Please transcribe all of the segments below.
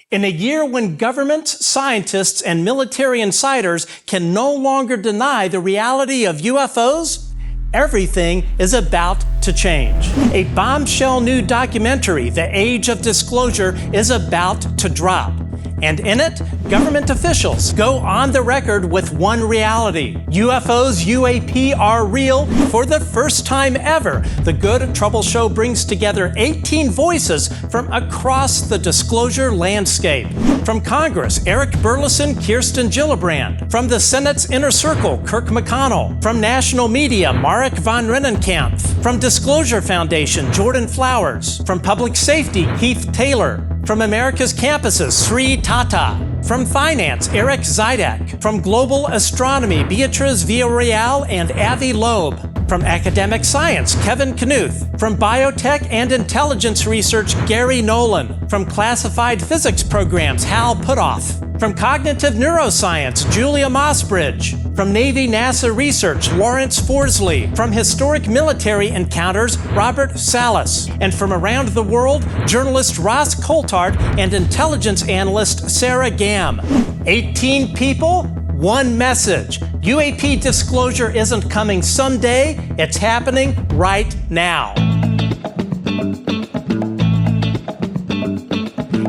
In a year when governments, scientists, and military insiders can no longer deny the reality of UFOs, everything is about to change. A bombshell new documentary, The Age of Disclosure, is about to drop. And in it, government officials go on the record with one reality. UFOs, UAP, are real. For the first time ever, The Good Trouble Show brings together 18 voices from across the disclosure landscape. From Congress, Eric Burlison, Kirsten Gillibrand. From the Senate's Inner Circle, Kirk McConnell. From national media, Marik von Rennenkampff. From Disclosure Foundation, Jordan Flowers. From Public Safety, Keith Taylor. From America's campuses, Sri Tata. From finance, Eric Zydek. From global astronomy, Beatriz Villarroel and Avi Loeb. From academic science, Kevin Knuth. From biotech and intelligence research, Garry Nolan. From classified physics programs, Hal Puthoff. From cognitive neuroscience, Julia Mossbridge. From Navy NASA research, Lawrence Forsley. From historic military encounters, Robert Salas. And from around the world, journalist Ross Coulthart and intelligence analyst Sarah Gamm. 18 people, one message. UAP disclosure isn't coming someday, it's happening right now.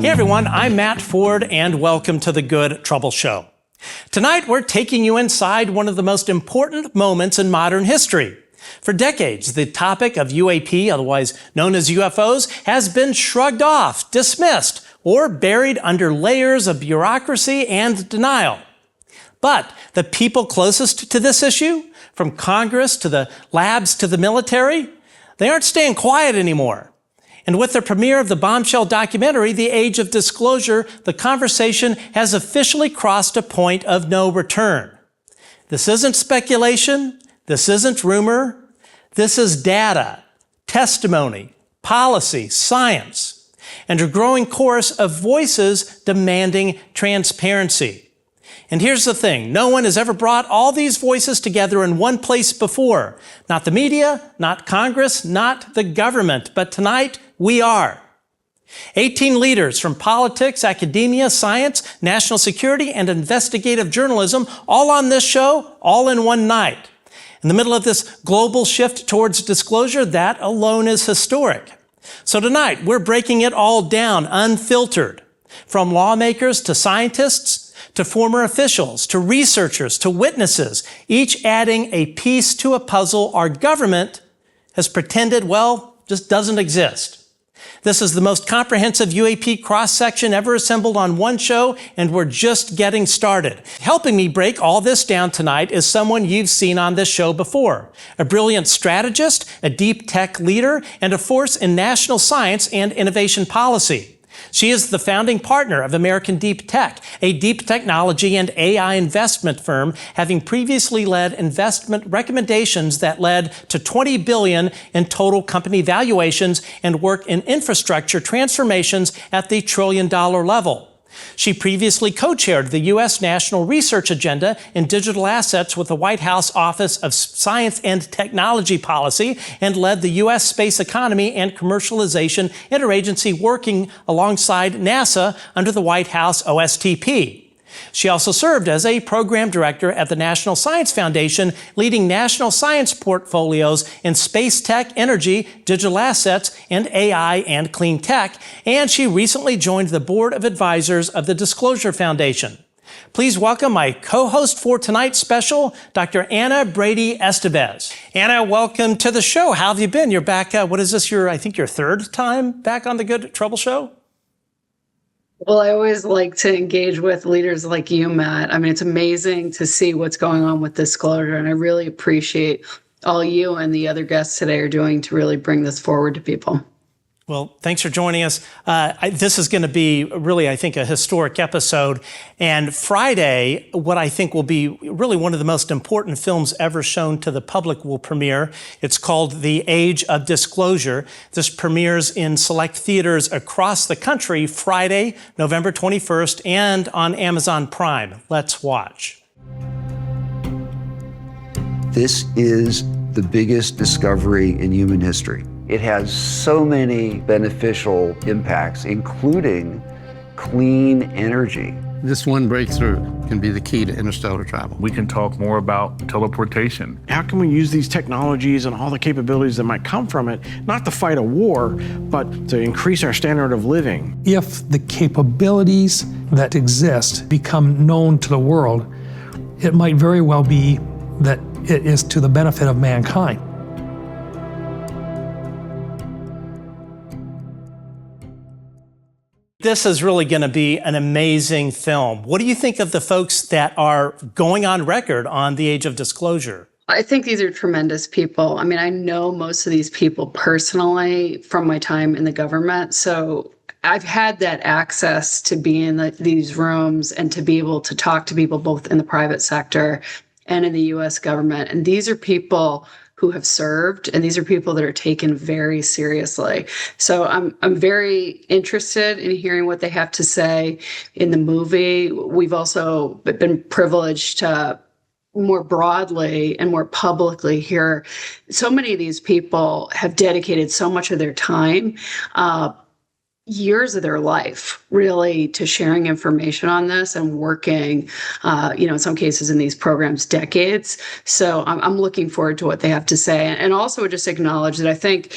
Hey everyone, I'm Matt Ford and welcome to The Good Trouble Show. Tonight we're taking you inside one of the most important moments in modern history. For decades, the topic of UAP, otherwise known as UFOs, has been shrugged off, dismissed, or buried under layers of bureaucracy and denial. But the people closest to this issue, from Congress to the labs to the military, they aren't staying quiet anymore. And with the premiere of the bombshell documentary, The Age of Disclosure, the conversation has officially crossed a point of no return. This isn't speculation. This isn't rumor. This is data, testimony, policy, science, and a growing chorus of voices demanding transparency. And here's the thing, no one has ever brought all these voices together in one place before. Not the media, not Congress, not the government, but tonight we are. 18 leaders from politics, academia, science, national security, and investigative journalism, all on this show, all in one night. In the middle of this global shift towards disclosure, that alone is historic. So tonight, we're breaking it all down, unfiltered. From lawmakers to scientists, to former officials, to researchers, to witnesses, each adding a piece to a puzzle our government has pretended, well, just doesn't exist. This is the most comprehensive UAP cross-section ever assembled on one show, and we're just getting started. Helping me break all this down tonight is someone you've seen on this show before. A brilliant strategist, a deep tech leader, and a force in national science and innovation policy. She is the founding partner of American Deep Tech, a deep technology and AI investment firm, having previously led investment recommendations that led to $20 billion in total company valuations and work in infrastructure transformations at the trillion-dollar level. She previously co-chaired the U.S. National Research Agenda in Digital Assets with the White House Office of Science and Technology Policy and led the U.S. Space Economy and Commercialization Interagency working alongside NASA under the White House OSTP. She also served as a program director at the National Science Foundation, leading national science portfolios in space tech, energy, digital assets, and AI and clean tech, and she recently joined the board of advisors of the Disclosure Foundation. Please welcome my co-host for tonight's special, Dr. Anna Brady-Estevez. Anna, welcome to the show. How have you been? You're back, what is this, I think your third time back on the Good Trouble Show? Well, I always like to engage with leaders like you, Matt. I mean, it's amazing to see what's going on with disclosure, and I really appreciate all you and the other guests today are doing to really bring this forward to people. Well, thanks for joining us. This is going to be really, I think, a historic episode. And Friday, what I think will be really one of the most important films ever shown to the public will premiere. It's called The Age of Disclosure. This premieres in select theaters across the country Friday, November 21st, and on Amazon Prime. Let's watch. This is the biggest discovery in human history. It has so many beneficial impacts, including clean energy. This one breakthrough can be the key to interstellar travel. We can talk more about teleportation. How can we use these technologies and all the capabilities that might come from it, not to fight a war, but to increase our standard of living? If the capabilities that exist become known to the world, it might very well be that it is to the benefit of mankind. This is really going to be an amazing film. What do you think of the folks that are going on record on the age of disclosure? I think these are tremendous people. I mean, I know most of these people personally from my time in the government. So I've had that access to be in these rooms and to be able to talk to people both in the private sector and in the US government. And these are people who have served, and these are people that are taken very seriously. So I'm very interested in hearing what they have to say in the movie. We've also been privileged to more broadly and more publicly hear so many of these people have dedicated so much of their time, years of their life, really, to sharing information on this and working, in some cases in these programs, decades. So I'm looking forward to what they have to say. And also just acknowledge that I think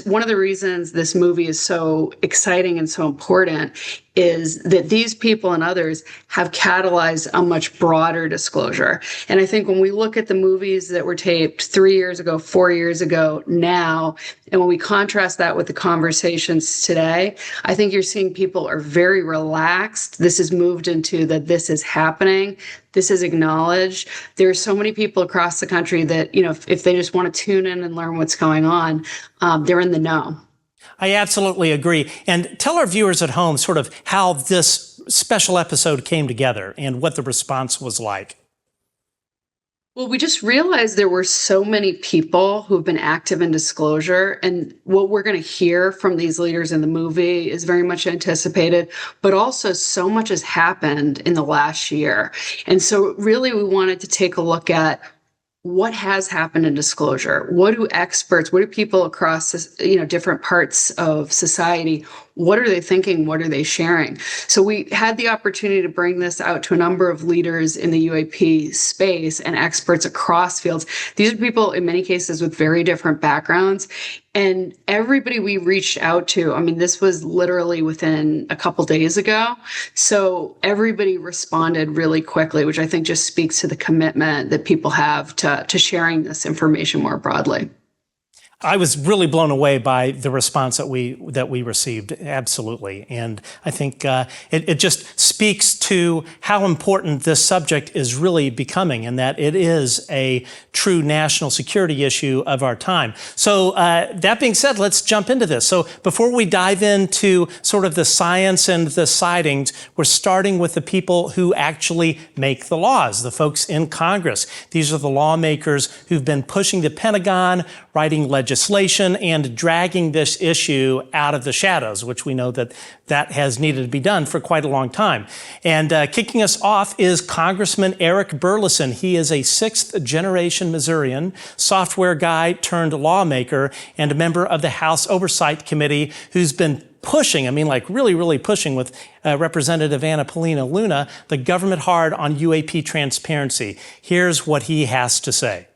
one of the reasons this movie is so exciting and so important is that these people and others have catalyzed a much broader disclosure. And I think when we look at the movies that were taped 3 years ago, 4 years ago, now, and when we contrast that with the conversations today, I think you're seeing people are very relaxed. This has moved into that this is happening. This is acknowledged. There are so many people across the country that, if they just want to tune in and learn what's going on, they're in the know. I absolutely agree. And tell our viewers at home sort of how this special episode came together and what the response was like. Well, we just realized there were so many people who've been active in disclosure, and what we're going to hear from these leaders in the movie is very much anticipated, but also so much has happened in the last year. And so really we wanted to take a look at what has happened in disclosure. What do people across, different parts of society, what are they thinking? What are they sharing? So we had the opportunity to bring this out to a number of leaders in the UAP space and experts across fields. These are people, in many cases, with very different backgrounds. And everybody we reached out to, this was literally within a couple days ago. So everybody responded really quickly, which I think just speaks to the commitment that people have to sharing this information more broadly. I was really blown away by the response that we received, absolutely. And I think it just speaks to how important this subject is really becoming, and that it is a true national security issue of our time. So that being said, let's jump into this. So before we dive into sort of the science and the sightings, we're starting with the people who actually make the laws, the folks in Congress. These are the lawmakers who've been pushing the Pentagon, writing legislation, and dragging this issue out of the shadows, which we know that has needed to be done for quite a long time. And kicking us off is Congressman Eric Burlison. He is a sixth-generation Missourian, software guy turned lawmaker, and a member of the House Oversight Committee who's been pushing, really pushing with Representative Anna Paulina Luna, the government hard on UAP transparency. Here's what he has to say.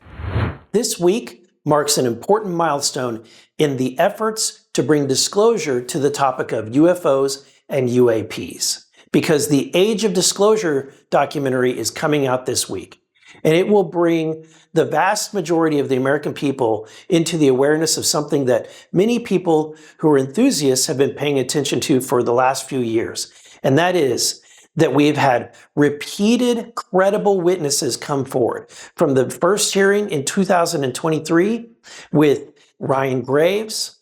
This week marks an important milestone in the efforts to bring disclosure to the topic of UFOs and UAPs, because the Age of Disclosure documentary is coming out this week, and it will bring the vast majority of the American people into the awareness of something that many people who are enthusiasts have been paying attention to for the last few years, and that is that we've had repeated credible witnesses come forward. From the first hearing in 2023 with Ryan Graves,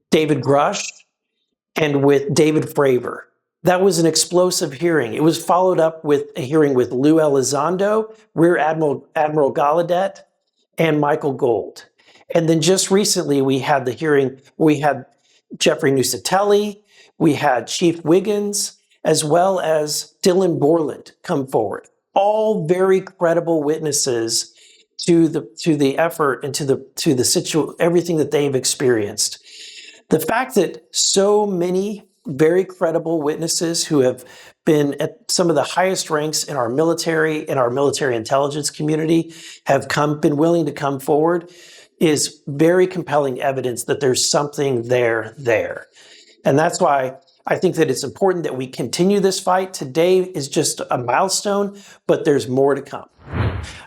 David Grush, and with David Fravor. That was an explosive hearing. It was followed up with a hearing with Lou Elizondo, Rear Admiral Gallaudet, and Michael Gold. And then just recently we had the hearing, we had Jeffrey Nusatelli, we had Chief Wiggins, as well as Dylan Borland come forward. All very credible witnesses to the effort and to the everything that they've experienced. The fact that so many very credible witnesses who have been at some of the highest ranks in our military intelligence community been willing to come forward is very compelling evidence that there's something there. And that's why I think that it's important that we continue this fight. Today is just a milestone, but there's more to come.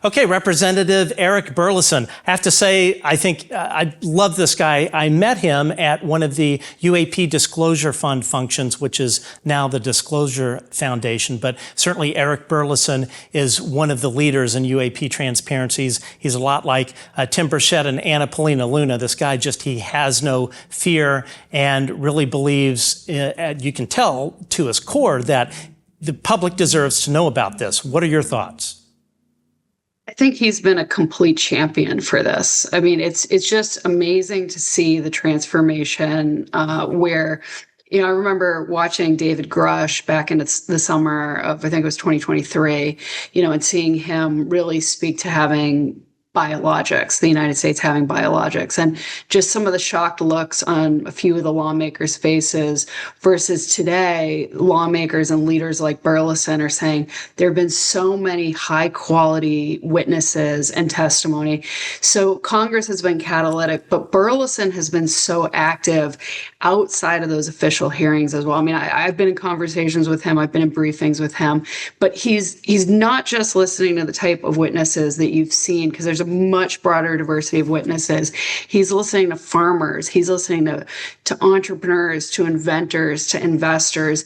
Okay, Representative Eric Burlison. I have to say, I think I love this guy. I met him at one of the UAP Disclosure Fund functions, which is now the Disclosure Foundation. But certainly Eric Burlison is one of the leaders in UAP transparencies. He's a lot like Tim Burchett and Anna Paulina Luna. This guy he has no fear and really believes, you can tell to his core, that the public deserves to know about this. What are your thoughts? I think he's been a complete champion for this. I mean, it's just amazing to see the transformation where, I remember watching David Grush back in the summer of, I think it was 2023, and seeing him really speak to having biologics, the United States having biologics, and just some of the shocked looks on a few of the lawmakers' faces versus today, lawmakers and leaders like Burlison are saying there have been so many high quality witnesses and testimony. So Congress has been catalytic, but Burlison has been so active outside of those official hearings as well. I mean, I've been in conversations with him, I've been in briefings with him, but he's not just listening to the type of witnesses that you've seen, because there's a much broader diversity of witnesses. He's listening to farmers. He's listening to entrepreneurs, to inventors, to investors.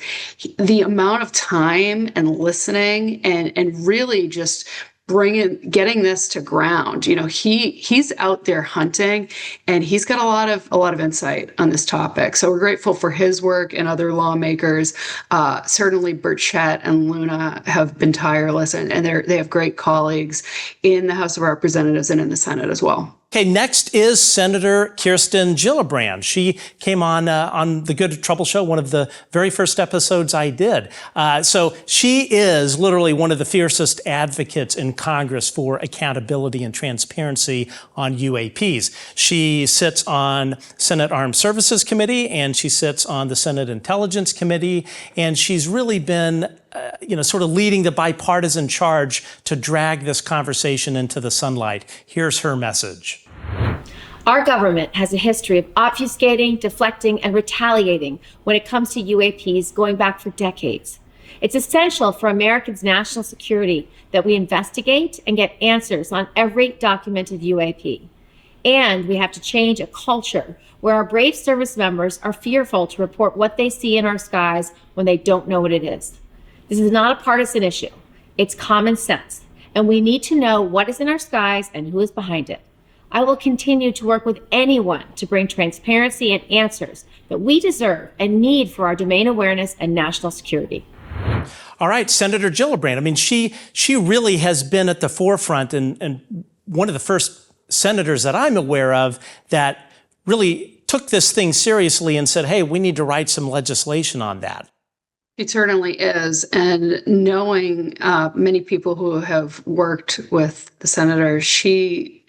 The amount of time and listening and really just getting this to ground. He's out there hunting, and he's got a lot of insight on this topic. So we're grateful for his work and other lawmakers. Certainly Burchett and Luna have been tireless, and they have great colleagues in the House of Representatives and in the Senate as well. Okay, next is Senator Kirsten Gillibrand. She came on the Good Trouble Show, one of the very first episodes I did. So she is literally one of the fiercest advocates in Congress for accountability and transparency on UAPs. She sits on Senate Armed Services Committee, and she sits on the Senate Intelligence Committee, and she's really been sort of leading the bipartisan charge to drag this conversation into the sunlight. Here's her message. Our government has a history of obfuscating, deflecting, and retaliating when it comes to UAPs going back for decades. It's essential for Americans' national security that we investigate and get answers on every documented UAP. And we have to change a culture where our brave service members are fearful to report what they see in our skies when they don't know what it is. This is not a partisan issue. It's common sense, and we need to know what is in our skies and who is behind it. I will continue to work with anyone to bring transparency and answers that we deserve and need for our domain awareness and national security. All right, Senator Gillibrand. I mean, she really has been at the forefront and one of the first senators that I'm aware of that really took this thing seriously and said, hey, we need to write some legislation on that. It certainly is. And knowing many people who have worked with the senator, she's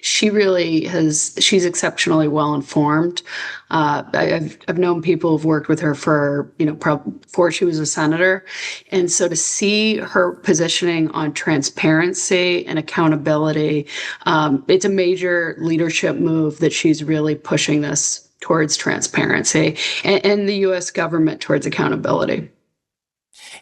exceptionally well informed. I've known people who've worked with her for, before she was a senator. And so to see her positioning on transparency and accountability, it's a major leadership move that she's really pushing this towards transparency and the U.S. government towards accountability.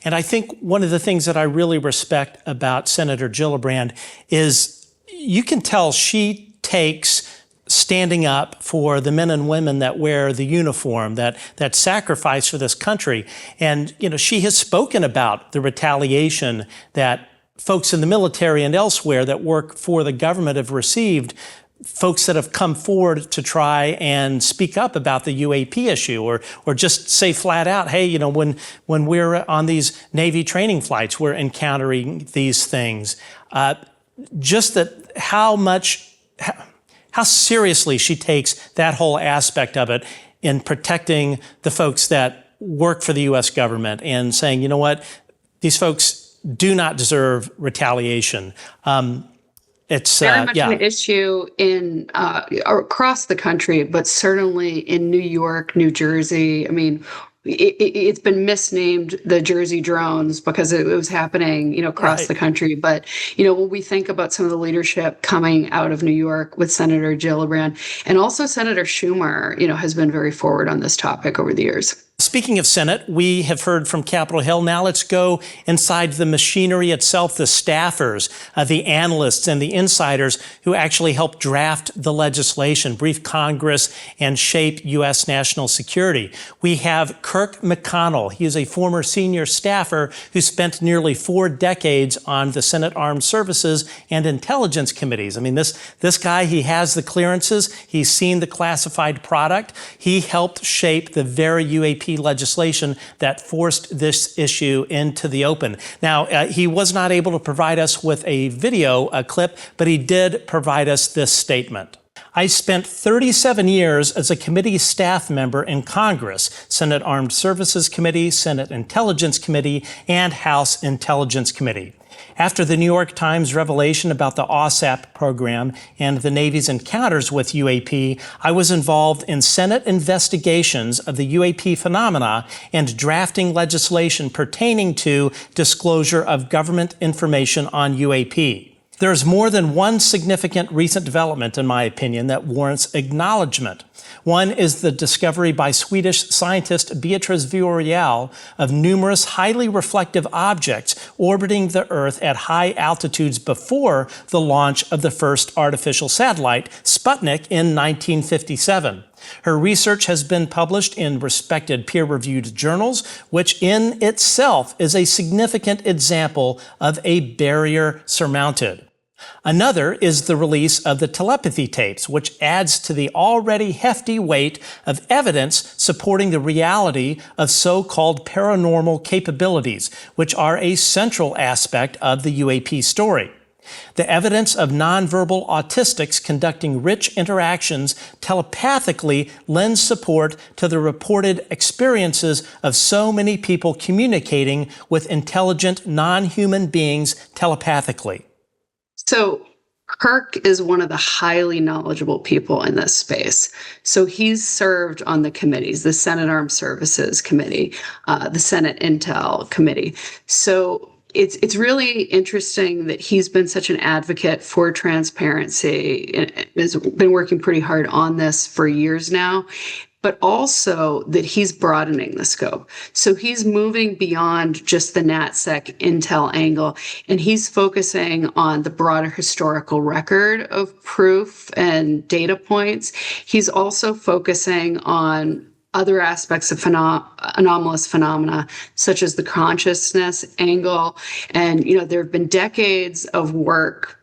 And I think one of the things that I really respect about Senator Gillibrand is you can tell she takes standing up for the men and women that wear the uniform, that sacrifice for this country. And, she has spoken about the retaliation that folks in the military and elsewhere that work for the government have received, folks that have come forward to try and speak up about the UAP issue, or just say flat out, hey, when we're on these Navy training flights, we're encountering these things. Just that how seriously she takes that whole aspect of it in protecting the folks that work for the U.S. government and saying, you know what, these folks do not deserve retaliation. It's very much an issue in across the country, but certainly in New York, New Jersey. I mean, it's been misnamed the Jersey drones because it was happening, across the country. But, when we think about some of the leadership coming out of New York with Senator Gillibrand, and also Senator Schumer, has been very forward on this topic over the years. Speaking of Senate, we have heard from Capitol Hill. Now let's go inside the machinery itself, the staffers, the analysts, and the insiders who actually helped draft the legislation, brief Congress, and shape U.S. national security. We have Kirk McConnell. He is a former senior staffer who spent nearly 4 decades on the Senate Armed Services and Intelligence Committees. I mean, this guy, he has the clearances. He's seen the classified product. He helped shape the very UAP legislation that forced this issue into the open. Now, he was not able to provide us with a video clip, but he did provide us this statement. I spent 37 years as a committee staff member in Congress, Senate Armed Services Committee, Senate Intelligence Committee, and House Intelligence Committee. After the New York Times revelation about the OSAP program and the Navy's encounters with UAP, I was involved in Senate investigations of the UAP phenomena and drafting legislation pertaining to disclosure of government information on UAP. There is more than one significant recent development, in my opinion, that warrants acknowledgement. One is the discovery by Swedish scientist Beatriz Villarroel of numerous highly reflective objects orbiting the Earth at high altitudes before the launch of the first artificial satellite, Sputnik, in 1957. Her research has been published in respected peer-reviewed journals, which in itself is a significant example of a barrier surmounted. Another is the release of the telepathy tapes, which adds to the already hefty weight of evidence supporting the reality of so-called paranormal capabilities, which are a central aspect of the UAP story. The evidence of nonverbal autistics conducting rich interactions telepathically lends support to the reported experiences of so many people communicating with intelligent non-human beings telepathically. So Kirk is one of the highly knowledgeable people in this space. So he's served on the committees, the Senate Armed Services Committee, the Senate Intel Committee. So it's really interesting that he's been such an advocate for transparency and has been working pretty hard on this for years now, but also that he's broadening the scope. So he's moving beyond just the NatSec Intel angle, and he's focusing on the broader historical record of proof and data points. He's also focusing on other aspects of anomalous phenomena, such as the consciousness angle. And, there have been decades of work,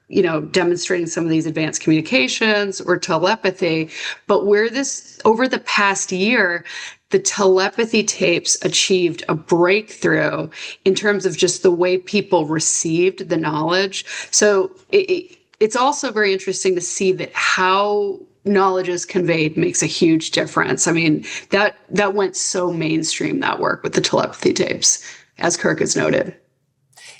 demonstrating some of these advanced communications or telepathy. But where over the past year, the telepathy tapes achieved a breakthrough in terms of just the way people received the knowledge. So it's also very interesting to see that how knowledge is conveyed makes a huge difference. I mean, that went so mainstream, that work with the telepathy tapes, as Kirk has noted.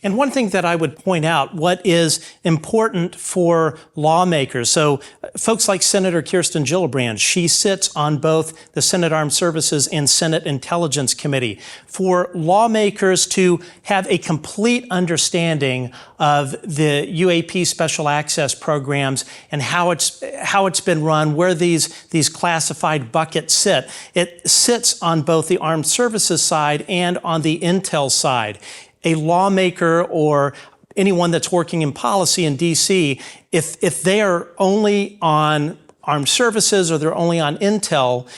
And one thing that I would point out, what is important for lawmakers, so folks like Senator Kirsten Gillibrand, she sits on both the Senate Armed Services and Senate Intelligence Committee. For lawmakers to have a complete understanding of the UAP special access programs and how it's been run, where these classified buckets sit, it sits on both the Armed Services side and on the Intel side. A lawmaker or anyone that's working in policy in D.C., if they are only on armed services or they're only on intel,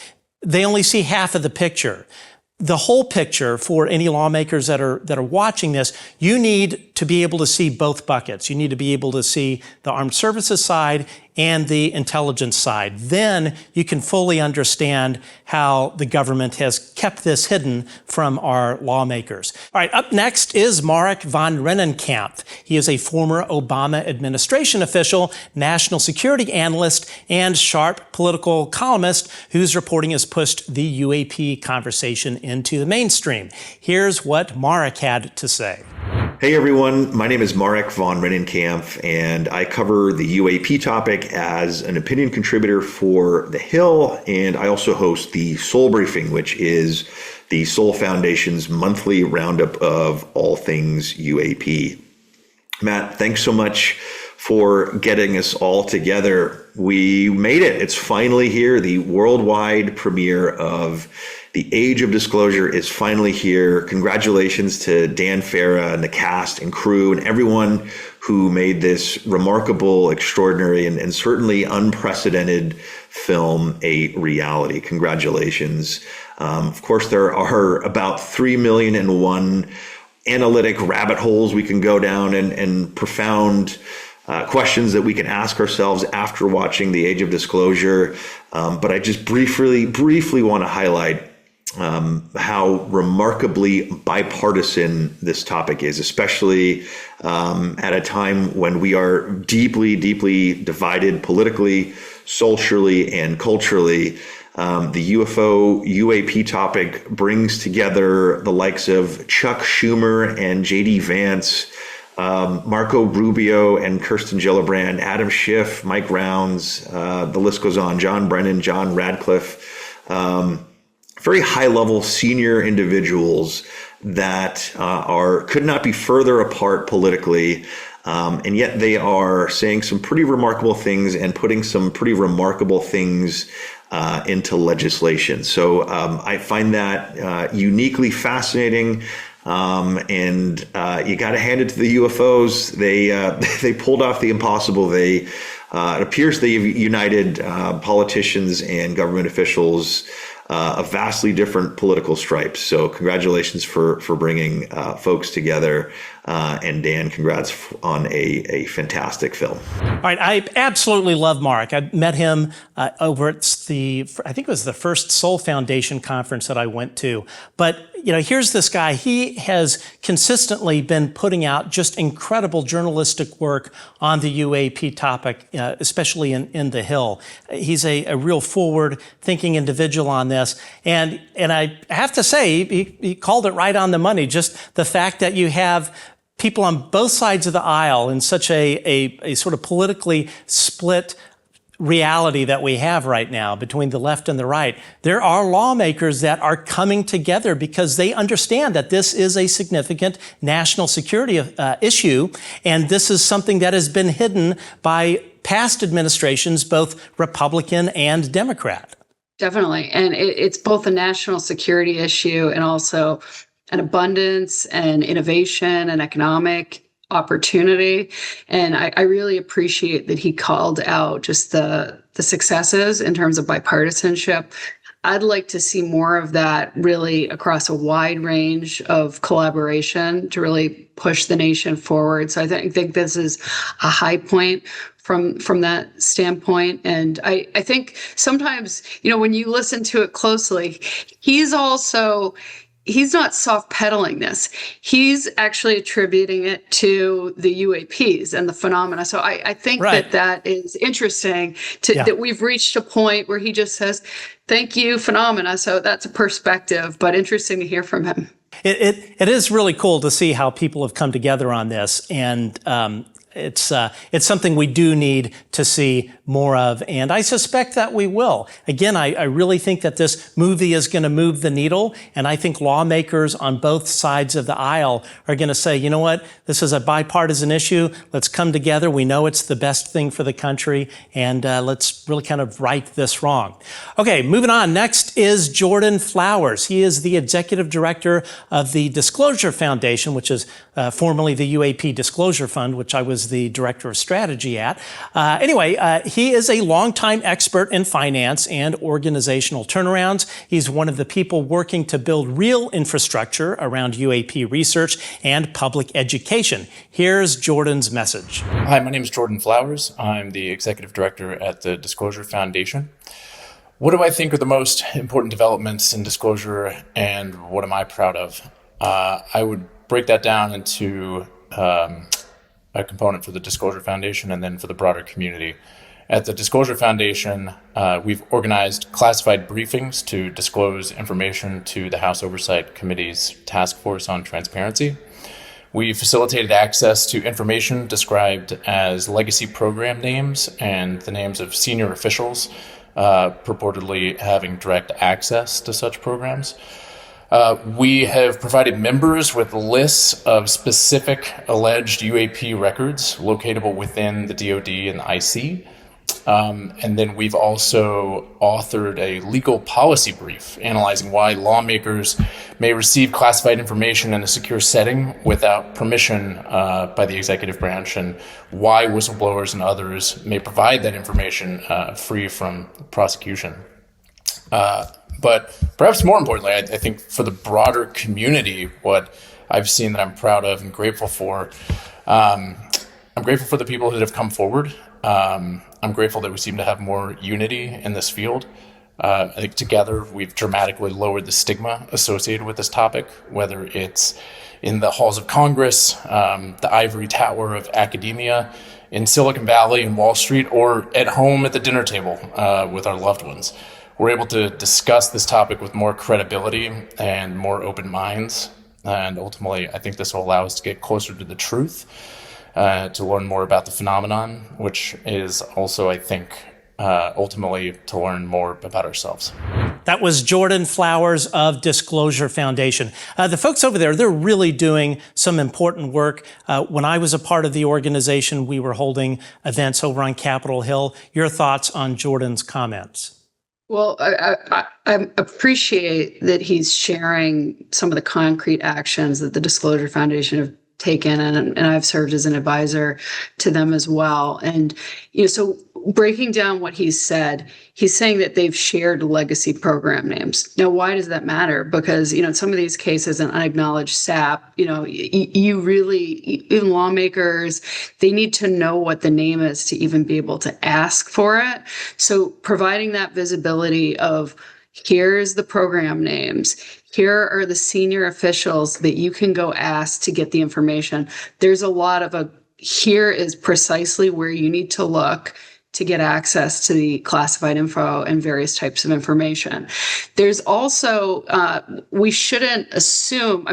they only see half of the picture. The whole picture for any lawmakers that are watching this, you need to be able to see both buckets. You need to be able to see the armed services side and the intelligence side. Then you can fully understand how the government has kept this hidden from our lawmakers. All right, up next is Marik von Rennenkampff. He is a former Obama administration official, national security analyst, and sharp political columnist whose reporting has pushed the UAP conversation into the mainstream. Here's what Marik had to say. Hey everyone, my name is Marik von Rennenkampff, and I cover the UAP topic as an opinion contributor for The Hill, and I also host the Soul Briefing, which is the Soul Foundation's monthly roundup of all things UAP. Matt, thanks so much for getting us all together. We made it. It's finally here. The worldwide premiere of The Age of Disclosure is finally here. Congratulations to Dan Farah and the cast and crew and everyone who made this remarkable, extraordinary, and certainly unprecedented film a reality. Congratulations. Of course, there are about 3,000,001 analytic rabbit holes we can go down and profound questions that we can ask ourselves after watching The Age of Disclosure. But I just briefly want to highlight how remarkably bipartisan this topic is, especially at a time when we are deeply divided politically, socially, and culturally. The UFO UAP topic brings together the likes of Chuck Schumer and JD Vance, Marco Rubio and Kirsten Gillibrand, Adam Schiff, Mike Rounds, the list goes on, John Brennan, John Radcliffe, very high-level senior individuals that could not be further apart politically, and yet they are saying some pretty remarkable things and putting some pretty remarkable things into legislation. So I find that uniquely fascinating. And you got to hand it to the UFOs. They pulled off the impossible. It appears they've united politicians and government officials of vastly different political stripes. So congratulations for bringing folks together. And Dan, congrats on a fantastic film. All right, I absolutely love Mark. I met him over at I think it was the first Soul Foundation conference that I went to. But, here's this guy. He has consistently been putting out just incredible journalistic work on the UAP topic, especially in the Hill. He's a real forward-thinking individual on this. And I have to say, he called it right on the money. Just the fact that you have people on both sides of the aisle in such a sort of politically split reality that we have right now between the left and the right. There are lawmakers that are coming together because they understand that this is a significant national security issue, and this is something that has been hidden by past administrations, both Republican and Democrat. Definitely. And it's both a national security issue and also an abundance and innovation and economic opportunity. And I really appreciate that he called out just the successes in terms of bipartisanship. I'd like to see more of that really across a wide range of collaboration to really push the nation forward. So I think this is a high point from that standpoint. And I think sometimes, when you listen to it closely, he's not soft pedaling this. He's actually attributing it to the UAPs and the phenomena. So I think that is interesting that we've reached a point where he just says, thank you, phenomena. So that's a perspective, but interesting to hear from him. It is really cool to see how people have come together on this. And it's something we do need to see more of, and I suspect that we will. Again, I really think that this movie is going to move the needle, and I think lawmakers on both sides of the aisle are going to say, you know what, this is a bipartisan issue. Let's come together. We know it's the best thing for the country, and let's really kind of right this wrong. Okay, moving on. Next is Jordan Flowers. He is the executive director of the Disclosure Foundation, which is formerly the UAP Disclosure Fund, which I was the director of strategy at. He is a longtime expert in finance and organizational turnarounds. He's one of the people working to build real infrastructure around UAP research and public education. Here's Jordan's message. Hi, my name is Jordan Flowers. I'm the executive director at the Disclosure Foundation. What do I think are the most important developments in disclosure, and what am I proud of? I would break that down into a component for the Disclosure Foundation and then for the broader community. At the Disclosure Foundation, we've organized classified briefings to disclose information to the House Oversight Committee's Task Force on Transparency. We facilitated access to information described as legacy program names and the names of senior officials purportedly having direct access to such programs. We have provided members with lists of specific alleged UAP records locatable within the DoD and the IC. And then we've also authored a legal policy brief analyzing why lawmakers may receive classified information in a secure setting without permission by the executive branch, and why whistleblowers and others may provide that information free from prosecution. But perhaps more importantly, I think for the broader community, what I've seen that I'm proud of and grateful for, I'm grateful for the people that have come forward. I'm grateful that we seem to have more unity in this field. I think together we've dramatically lowered the stigma associated with this topic, whether it's in the halls of Congress, the ivory tower of academia, in Silicon Valley and Wall Street, or at home at the dinner table with our loved ones. We're able to discuss this topic with more credibility and more open minds. And ultimately, I think this will allow us to get closer to the truth, to learn more about the phenomenon, which is also, I think, ultimately to learn more about ourselves. That was Jordan Flowers of Disclosure Foundation. The folks over there, they're really doing some important work. When I was a part of the organization, we were holding events over on Capitol Hill. Your thoughts on Jordan's comments? Well, I appreciate that he's sharing some of the concrete actions that the Disclosure Foundation have taken, and I've served as an advisor to them as well. And, so breaking down what he's said, he's saying that they've shared legacy program names. Now, why does that matter? Because, in some of these cases, an unacknowledged SAP, you really, even lawmakers, they need to know what the name is to even be able to ask for it. So providing that visibility of, here's the program names, here are the senior officials that you can go ask to get the information. There's a lot of here is precisely where you need to look to get access to the classified info and various types of information. There's also, we shouldn't assume,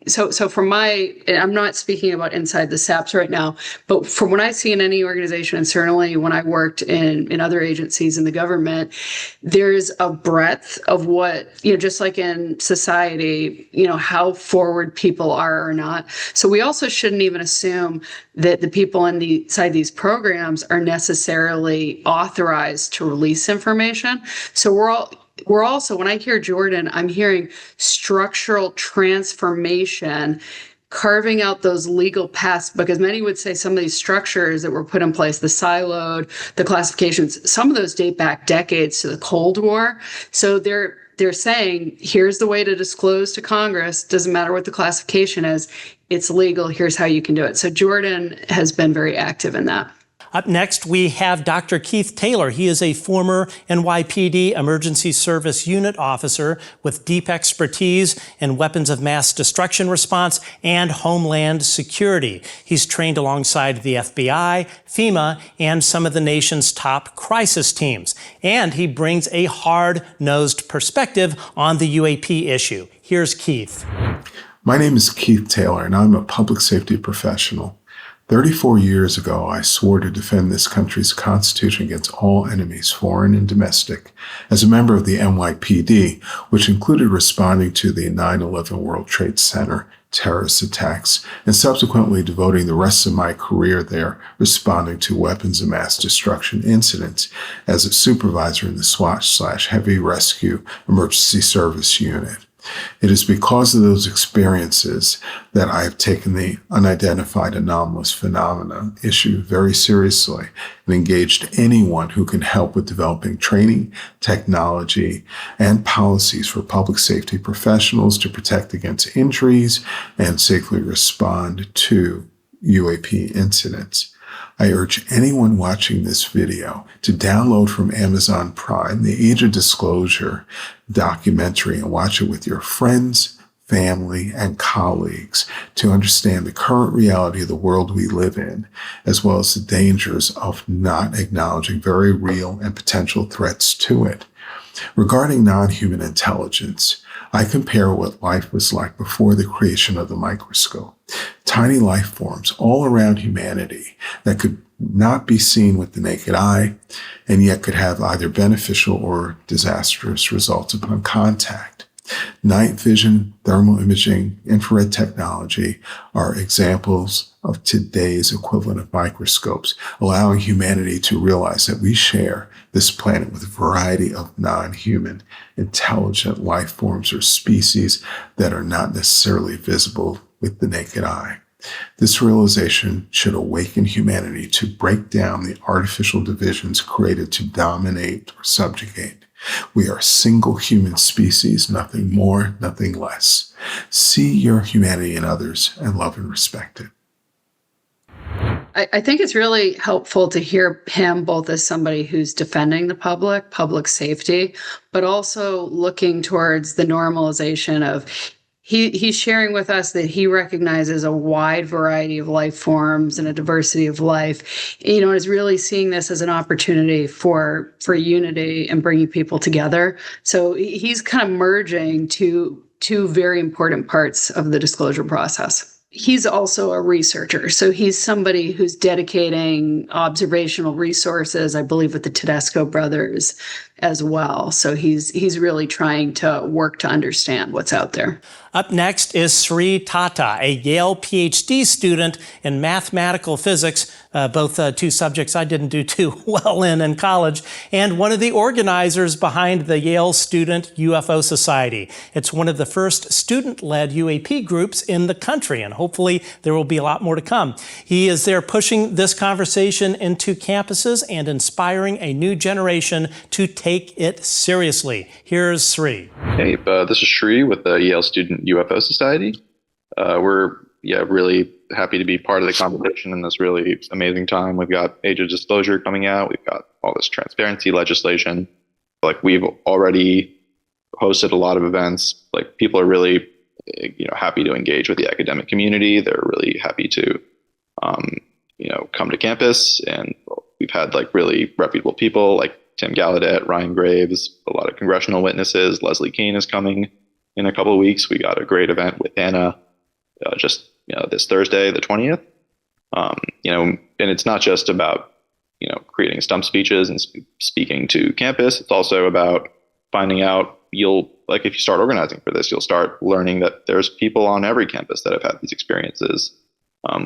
so from I'm not speaking about inside the SAPs right now, but from what I see in any organization, and certainly when I worked in other agencies in the government, there's a breadth of what, just like in society, how forward people are or not. So we also shouldn't even assume that the people inside these programs are necessarily authorized to release information. So we're also, when I hear Jordan, I'm hearing structural transformation, carving out those legal paths, because many would say some of these structures that were put in place, the siloed, the classifications, some of those date back decades to the Cold War. So they're saying, here's the way to disclose to Congress. Doesn't matter what the classification is. It's legal. Here's how you can do it. So Jordan has been very active in that. Up next, we have Dr. Keith Taylor. He is a former NYPD Emergency Service Unit officer with deep expertise in weapons of mass destruction response and homeland security. He's trained alongside the FBI, FEMA, and some of the nation's top crisis teams. And he brings a hard-nosed perspective on the UAP issue. Here's Keith. My name is Keith Taylor, and I'm a public safety professional. 34 years ago, I swore to defend this country's constitution against all enemies, foreign and domestic, as a member of the NYPD, which included responding to the 9/11 World Trade Center terrorist attacks, and subsequently devoting the rest of my career there responding to weapons of mass destruction incidents as a supervisor in the SWAT/Heavy Rescue Emergency Service Unit. It is because of those experiences that I have taken the unidentified anomalous phenomena issue very seriously and engaged anyone who can help with developing training, technology, and policies for public safety professionals to protect against injuries and safely respond to UAP incidents. I urge anyone watching this video to download from Amazon Prime the Age of Disclosure documentary and watch it with your friends, family, and colleagues to understand the current reality of the world we live in, as well as the dangers of not acknowledging very real and potential threats to it. Regarding non-human intelligence, I compare what life was like before the creation of the microscope. Tiny life forms all around humanity that could not be seen with the naked eye and yet could have either beneficial or disastrous results upon contact. Night vision, thermal imaging, infrared technology are examples of today's equivalent of microscopes, allowing humanity to realize that we share this planet with a variety of non-human, intelligent life forms or species that are not necessarily visible with the naked eye. This realization should awaken humanity to break down the artificial divisions created to dominate or subjugate. We are a single human species, nothing more, nothing less. See your humanity in others and love and respect it. I think it's really helpful to hear him both as somebody who's defending the public safety, but also looking towards the normalization of he's sharing with us that he recognizes a wide variety of life forms and a diversity of life, is really seeing this as an opportunity for unity and bringing people together. So he's kind of merging two very important parts of the disclosure process. He's also a researcher. So he's somebody who's dedicating observational resources, I believe, with the Tedesco brothers as well. So he's really trying to work to understand what's out there. Up next is Sri Tata, a Yale PhD student in mathematical physics, both two subjects I didn't do too well in college, and one of the organizers behind the Yale Student UFO Society. It's one of the first student-led UAP groups in the country, and hopefully there will be a lot more to come. He is there pushing this conversation into campuses and inspiring a new generation to take it seriously. Here's Sri. Hey, this is Sri with the Yale Student UFO Society. We're really happy to be part of the conversation in this really amazing time. We've got Age of Disclosure coming out. We've got all this transparency legislation. We've already hosted a lot of events. People are really, happy to engage with the academic community. They're really happy to, come to campus. And we've had really reputable people like Tim Gallaudet, Ryan Graves, a lot of congressional witnesses. Leslie Kean is coming in a couple of weeks. We got a great event with Anna this Thursday, the 20th. And it's not just about, creating stump speeches and speaking to campus. It's also about finding out if you start organizing for this, you'll start learning that there's people on every campus that have had these experiences.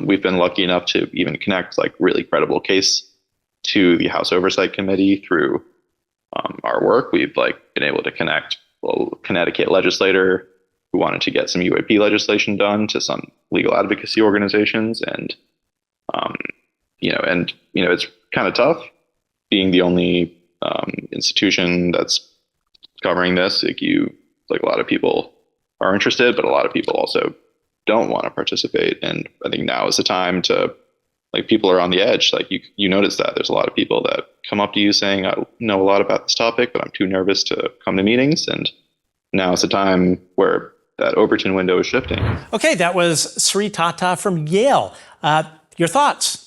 We've been lucky enough to even connect really credible case to the House Oversight Committee through our work. We've been able to connect a Connecticut legislator who wanted to get some UAP legislation done to some legal advocacy organizations, and it's kind of tough being the only institution that's covering this. A lot of people are interested, but a lot of people also don't want to participate. And I think now is the time to people are on the edge. You notice that there's a lot of people that come up to you saying, I know a lot about this topic, but I'm too nervous to come to meetings. And now is the time where that Overton window is shifting. Okay, that was Sri Tata from Yale. Your thoughts?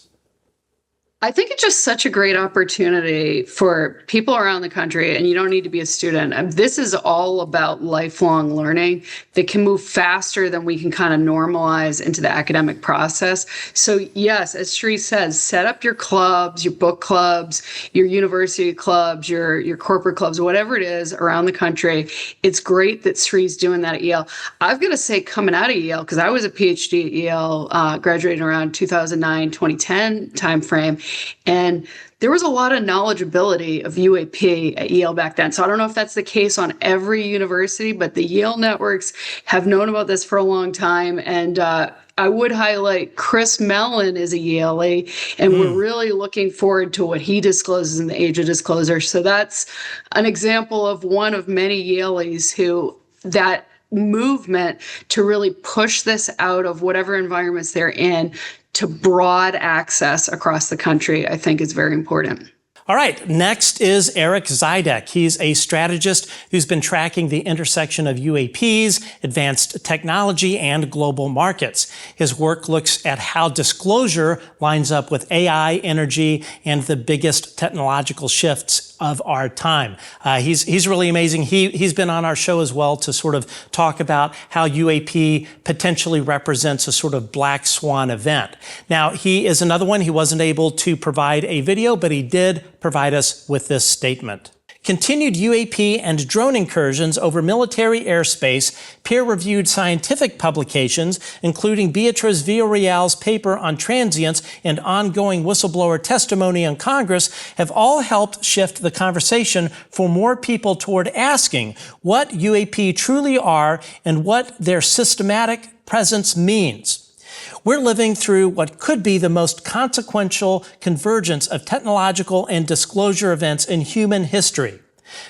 I think it's just such a great opportunity for people around the country, and you don't need to be a student. This is all about lifelong learning that can move faster than we can kind of normalize into the academic process. So yes, as Sri says, set up your clubs, your book clubs, your university clubs, your corporate clubs, whatever it is around the country. It's great that Sri's doing that at Yale. I've got to say, coming out of Yale, because I was a PhD at Yale, graduating around 2009, 2010 timeframe. And there was a lot of knowledgeability of UAP at Yale back then. So I don't know if that's the case on every university, but the Yale networks have known about this for a long time. And I would highlight Chris Mellon is a Yaley, and we're really looking forward to what he discloses in the Age of Disclosure. So that's an example of one of many Yaleys who that movement to really push this out of whatever environments they're in to broad access across the country, I think is very important. All right, next is Eric Zydek. He's a strategist who's been tracking the intersection of UAPs, advanced technology, and global markets. His work looks at how disclosure lines up with AI, energy, and the biggest technological shifts of our time. He's really amazing. He's been on our show as well to sort of talk about how UAP potentially represents a sort of black swan event. Now, he is another one. He wasn't able to provide a video, but he did provide us with this statement. Continued UAP and drone incursions over military airspace, peer-reviewed scientific publications, including Beatriz Villarroel's paper on transients and ongoing whistleblower testimony in Congress, have all helped shift the conversation for more people toward asking what UAP truly are and what their systematic presence means. We're living through what could be the most consequential convergence of technological and disclosure events in human history.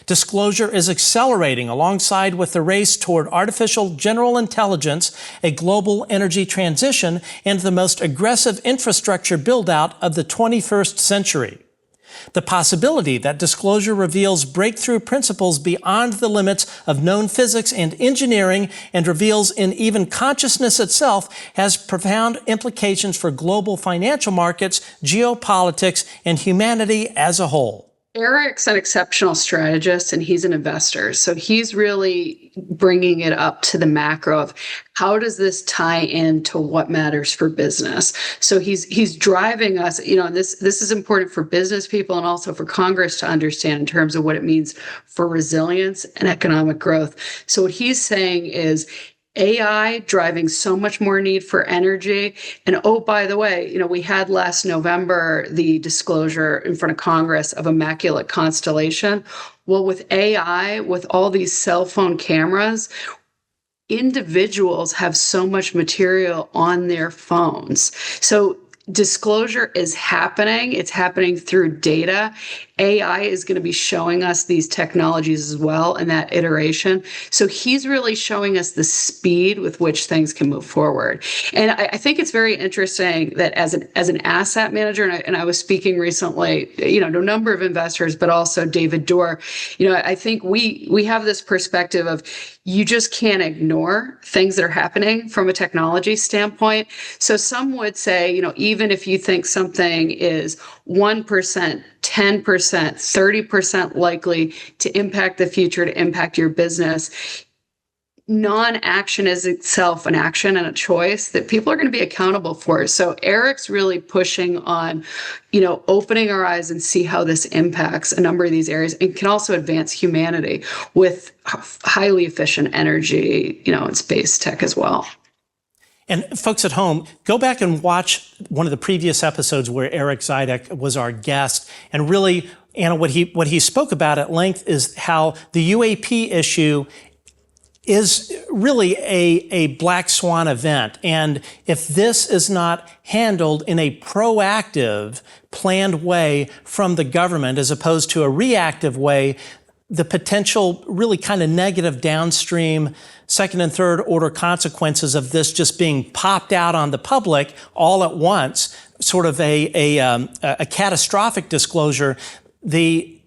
Disclosure is accelerating alongside with the race toward artificial general intelligence, a global energy transition, and the most aggressive infrastructure build-out of the 21st century. The possibility that disclosure reveals breakthrough principles beyond the limits of known physics and engineering and reveals in even consciousness itself has profound implications for global financial markets, geopolitics, and humanity as a whole. Eric's an exceptional strategist and he's an investor. So he's really bringing it up to the macro of how does this tie into what matters for business? So he's driving us, and this is important for business people and also for Congress to understand in terms of what it means for resilience and economic growth. So what he's saying is AI driving so much more need for energy. And oh, by the way, we had last November the disclosure in front of Congress of Immaculate Constellation. Well, with AI, with all these cell phone cameras, individuals have so much material on their phones. So disclosure is happening. It's happening through data. AI is going to be showing us these technologies as well in that iteration. So he's really showing us the speed with which things can move forward. And I think it's very interesting that as an asset manager, and I was speaking recently, to a number of investors, but also David Dorr, I think we have this perspective of you just can't ignore things that are happening from a technology standpoint. So some would say, even if you think something is 1%, 10%, 30% likely to impact the future, to impact your business, non-action is itself an action and a choice that people are going to be accountable for. So Eric's really pushing on, opening our eyes and see how this impacts a number of these areas and can also advance humanity with highly efficient energy, and space tech as well. And folks at home, go back and watch one of the previous episodes where Eric Zydek was our guest. And really, Anna, what he spoke about at length is how the UAP issue is really a black swan event. And if this is not handled in a proactive, planned way from the government as opposed to a reactive way, the potential really kind of negative downstream second and third order consequences of this just being popped out on the public all at once, sort of a catastrophic disclosure, the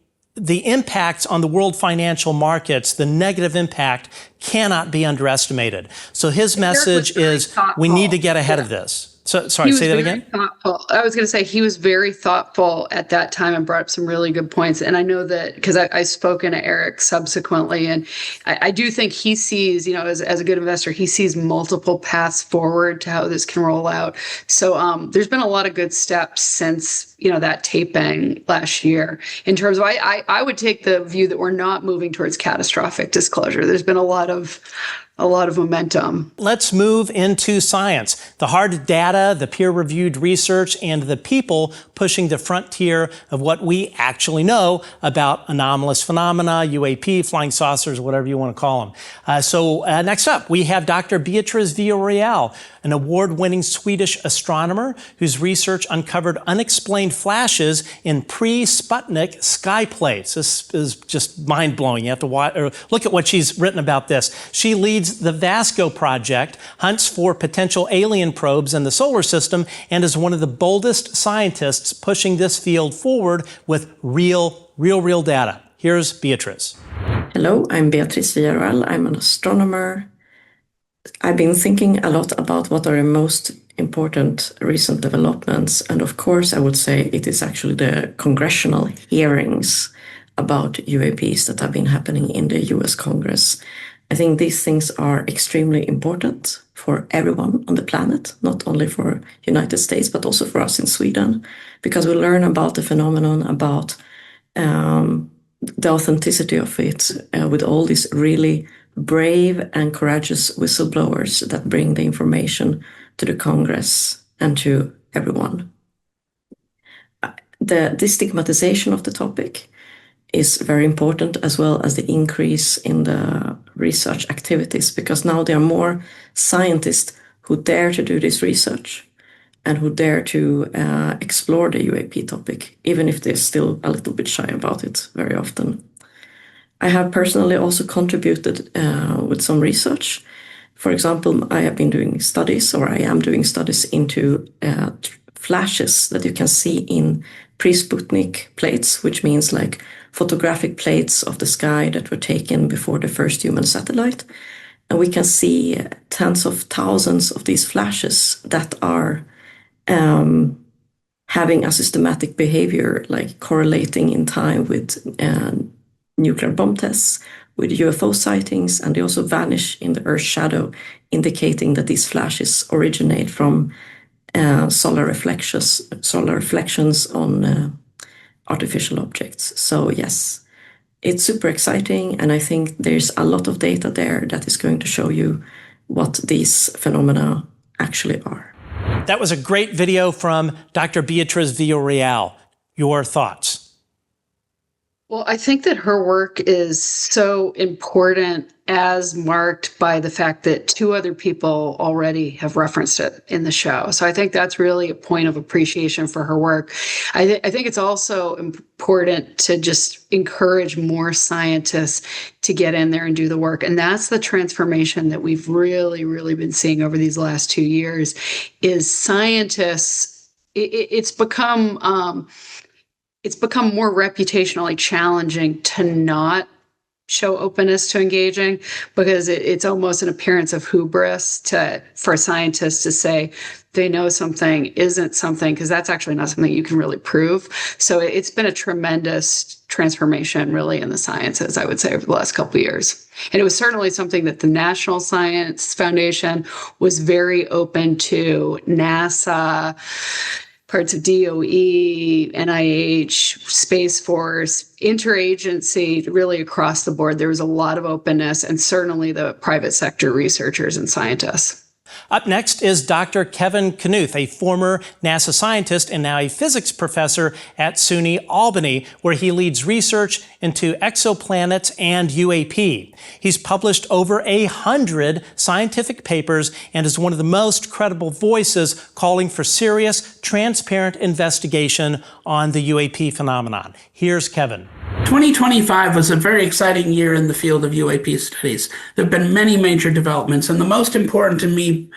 impacts on the world financial markets, the negative impact cannot be underestimated. So his message is we need to get ahead of this. So, sorry, say that again? Thoughtful. I was going to say he was very thoughtful at that time and brought up some really good points. And I know that because I've spoken to Eric subsequently, and I do think he sees, as a good investor, he sees multiple paths forward to how this can roll out. So there's been a lot of good steps since, that taping last year in terms of, I would take the view that we're not moving towards catastrophic disclosure. There's been a lot of momentum. Let's move into science. The hard data, the peer-reviewed research, and the people pushing the frontier of what we actually know about anomalous phenomena, UAP, flying saucers, whatever you want to call them. So next up, we have Dr. Beatriz Villarroel, an award-winning Swedish astronomer whose research uncovered unexplained flashes in pre-Sputnik sky plates. This is just mind-blowing. You have to watch, or look at what she's written about this. She leads the Vasco project, hunts for potential alien probes in the solar system, and is one of the boldest scientists pushing this field forward with real data. Here's Beatriz. Hello, I'm Beatriz Villarroel. I'm an astronomer. I've been thinking a lot about what are the most important recent developments. And of course, I would say it is actually the congressional hearings about UAPs that have been happening in the US Congress. I think these things are extremely important for everyone on the planet, not only for United States, but also for us in Sweden, because we learn about the phenomenon, about the authenticity of it with all these really brave and courageous whistleblowers that bring the information to the Congress and to everyone. The destigmatization of the topic is very important, as well as the increase in the research activities, because now there are more scientists who dare to do this research and who dare to explore the UAP topic, even if they're still a little bit shy about it very often. I have personally also contributed with some research. For example, I have been doing studies, or I am doing studies into flashes that you can see in pre-Sputnik plates, which means like photographic plates of the sky that were taken before the first human satellite. And we can see tens of thousands of these flashes that are having a systematic behavior, like correlating in time with nuclear bomb tests, with UFO sightings, and they also vanish in the Earth's shadow, indicating that these flashes originate from solar reflections on artificial objects. So yes, it's super exciting, and I think there's a lot of data there that is going to show you what these phenomena actually are. That was a great video from Dr. Beatriz Villarroel. Your thoughts? Well, I think that her work is so important, as marked by the fact that two other people already have referenced it in the show. So I think that's really a point of appreciation for her work. I think it's also important to just encourage more scientists to get in there and do the work. And that's the transformation that we've really, really been seeing over these last 2 years, is scientists, it's become more reputationally challenging to not show openness to engaging, because it's almost an appearance of hubris for scientists to say they know something isn't something, because that's actually not something you can really prove. So it's been a tremendous transformation, really, in the sciences, I would say, over the last couple of years. And it was certainly something that the National Science Foundation was very open to. NASA, parts of DOE, NIH, Space Force, interagency, really across the board. There was a lot of openness, and certainly the private sector researchers and scientists. Up next is Dr. Kevin Knuth, a former NASA scientist and now a physics professor at SUNY Albany, where he leads research into exoplanets and UAP. He's published over 100 scientific papers and is one of the most credible voices calling for serious, transparent investigation on the UAP phenomenon. Here's Kevin. 2025 was a very exciting year in the field of UAP studies. There have been many major developments, and the most important to me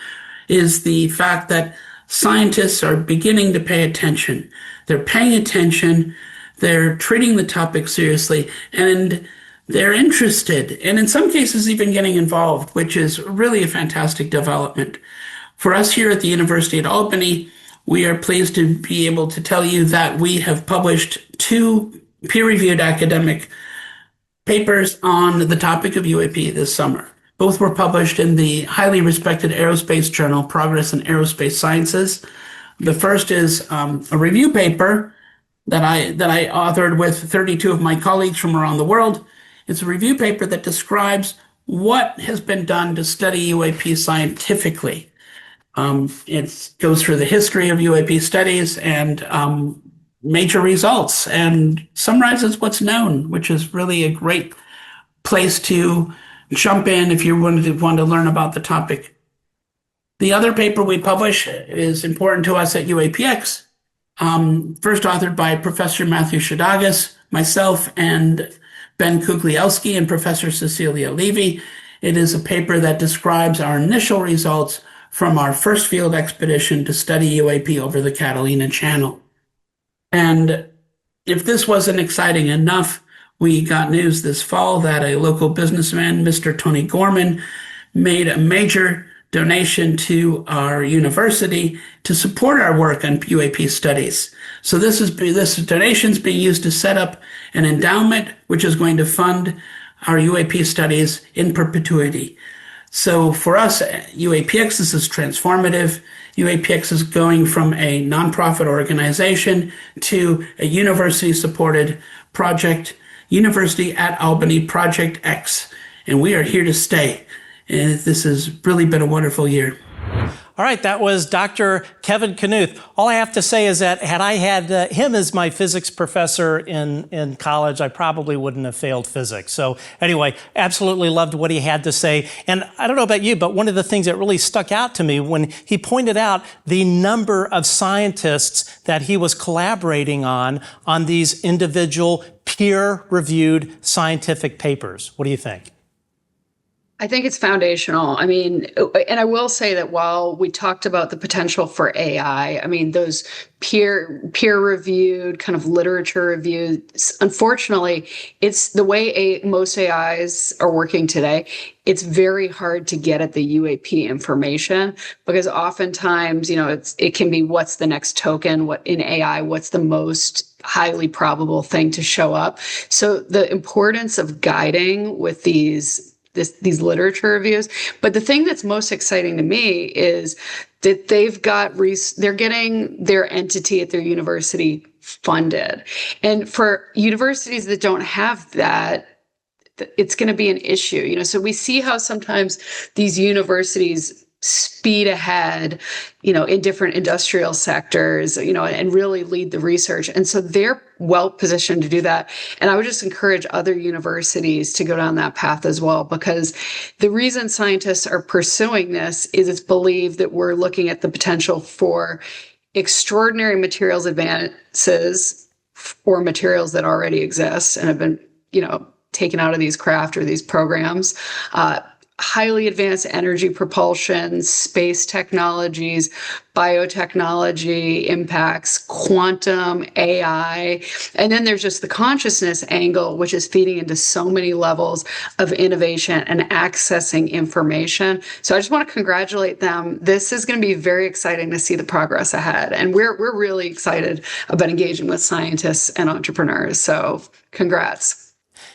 is the fact that scientists are beginning to pay attention. They're paying attention, they're treating the topic seriously, and they're interested, and in some cases even getting involved, which is really a fantastic development. For us here at the University at Albany, we are pleased to be able to tell you that we have published 2 peer-reviewed academic papers on the topic of UAP this summer. Both were published in the highly respected aerospace journal, Progress in Aerospace Sciences. The first is a review paper that I authored with 32 of my colleagues from around the world. It's a review paper that describes what has been done to study UAP scientifically. It goes through the history of UAP studies and major results, and summarizes what's known, which is really a great place to jump in if you want to learn about the topic. The other paper we publish is important to us at UAPX, first authored by Professor Matthew Shadagas, myself, and Ben Kuglielski and Professor Cecilia Levy. It is a paper that describes our initial results from our first field expedition to study UAP over the Catalina Channel. And if this wasn't exciting enough, we got news this fall that a local businessman, Mr. Tony Gorman, made a major donation to our university to support our work on UAP studies. So this donation is being used to set up an endowment which is going to fund our UAP studies in perpetuity. So for us at UAPX, this is transformative. UAPX is going from a nonprofit organization to a university-supported project. University at Albany Project X. And we are here to stay. And this has really been a wonderful year. All right, that was Dr. Kevin Knuth. All I have to say is that had I had him as my physics professor in college, I probably wouldn't have failed physics. So anyway, absolutely loved what he had to say. And I don't know about you, but one of the things that really stuck out to me when he pointed out the number of scientists that he was collaborating on these individual peer-reviewed scientific papers. What do you think? I think it's foundational. I mean, and I will say that while we talked about the potential for AI, I mean, those peer-reviewed kind of literature reviews, unfortunately, it's the way most AIs are working today. It's very hard to get at the UAP information because oftentimes, it can be what's the next token, what in AI, what's the most highly probable thing to show up. So the importance of guiding with these literature reviews. But the thing that's most exciting to me is that they're getting their entity at their university funded. And for universities that don't have that, it's going to be an issue. So we see how sometimes these universities speed ahead, in different industrial sectors, and really lead the research. And so they're well positioned to do that. And I would just encourage other universities to go down that path as well, because the reason scientists are pursuing this is it's believed that we're looking at the potential for extraordinary materials advances for materials that already exist and have been, taken out of these craft or these programs, highly advanced energy propulsion, space technologies, biotechnology impacts, quantum, AI. And then there's just the consciousness angle, which is feeding into so many levels of innovation and accessing information. So I just want to congratulate them. This is going to be very exciting to see the progress ahead. And we're really excited about engaging with scientists and entrepreneurs. So congrats.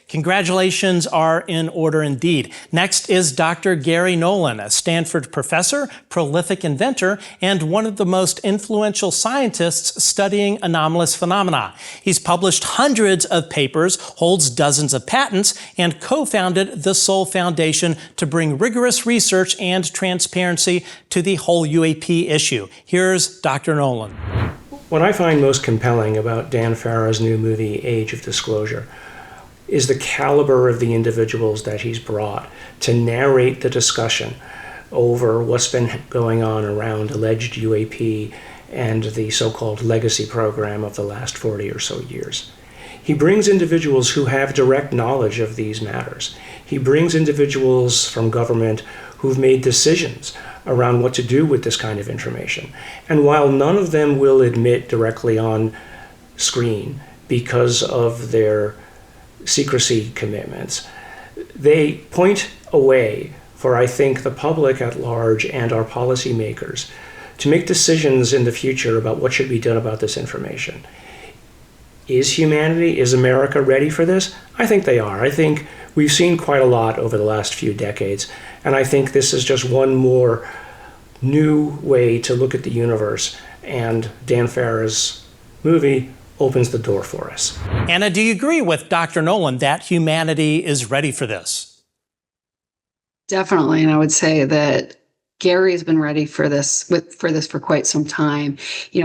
Congratulations are in order indeed. Next is Dr. Garry Nolan, a Stanford professor, prolific inventor, and one of the most influential scientists studying anomalous phenomena. He's published hundreds of papers, holds dozens of patents, and co-founded the Sol Foundation to bring rigorous research and transparency to the whole UAP issue. Here's Dr. Nolan. What I find most compelling about Dan Farah's new movie, Age of Disclosure, is the caliber of the individuals that he's brought to narrate the discussion over what's been going on around alleged UAP and the so-called legacy program of the last 40 or so years. He brings individuals who have direct knowledge of these matters. He brings individuals from government who've made decisions around what to do with this kind of information. And while none of them will admit directly on screen because of their secrecy commitments, they point a way for, I think, the public at large and our policymakers to make decisions in the future about what should be done about this information. Is America ready for this? I think they are. I think we've seen quite a lot over the last few decades, and I think this is just one more new way to look at the universe, and Dan Farah's movie opens the door for us. Anna, do you agree with Dr. Nolan that humanity is ready for this? Definitely. And I would say that Garry has been ready for this for quite some time,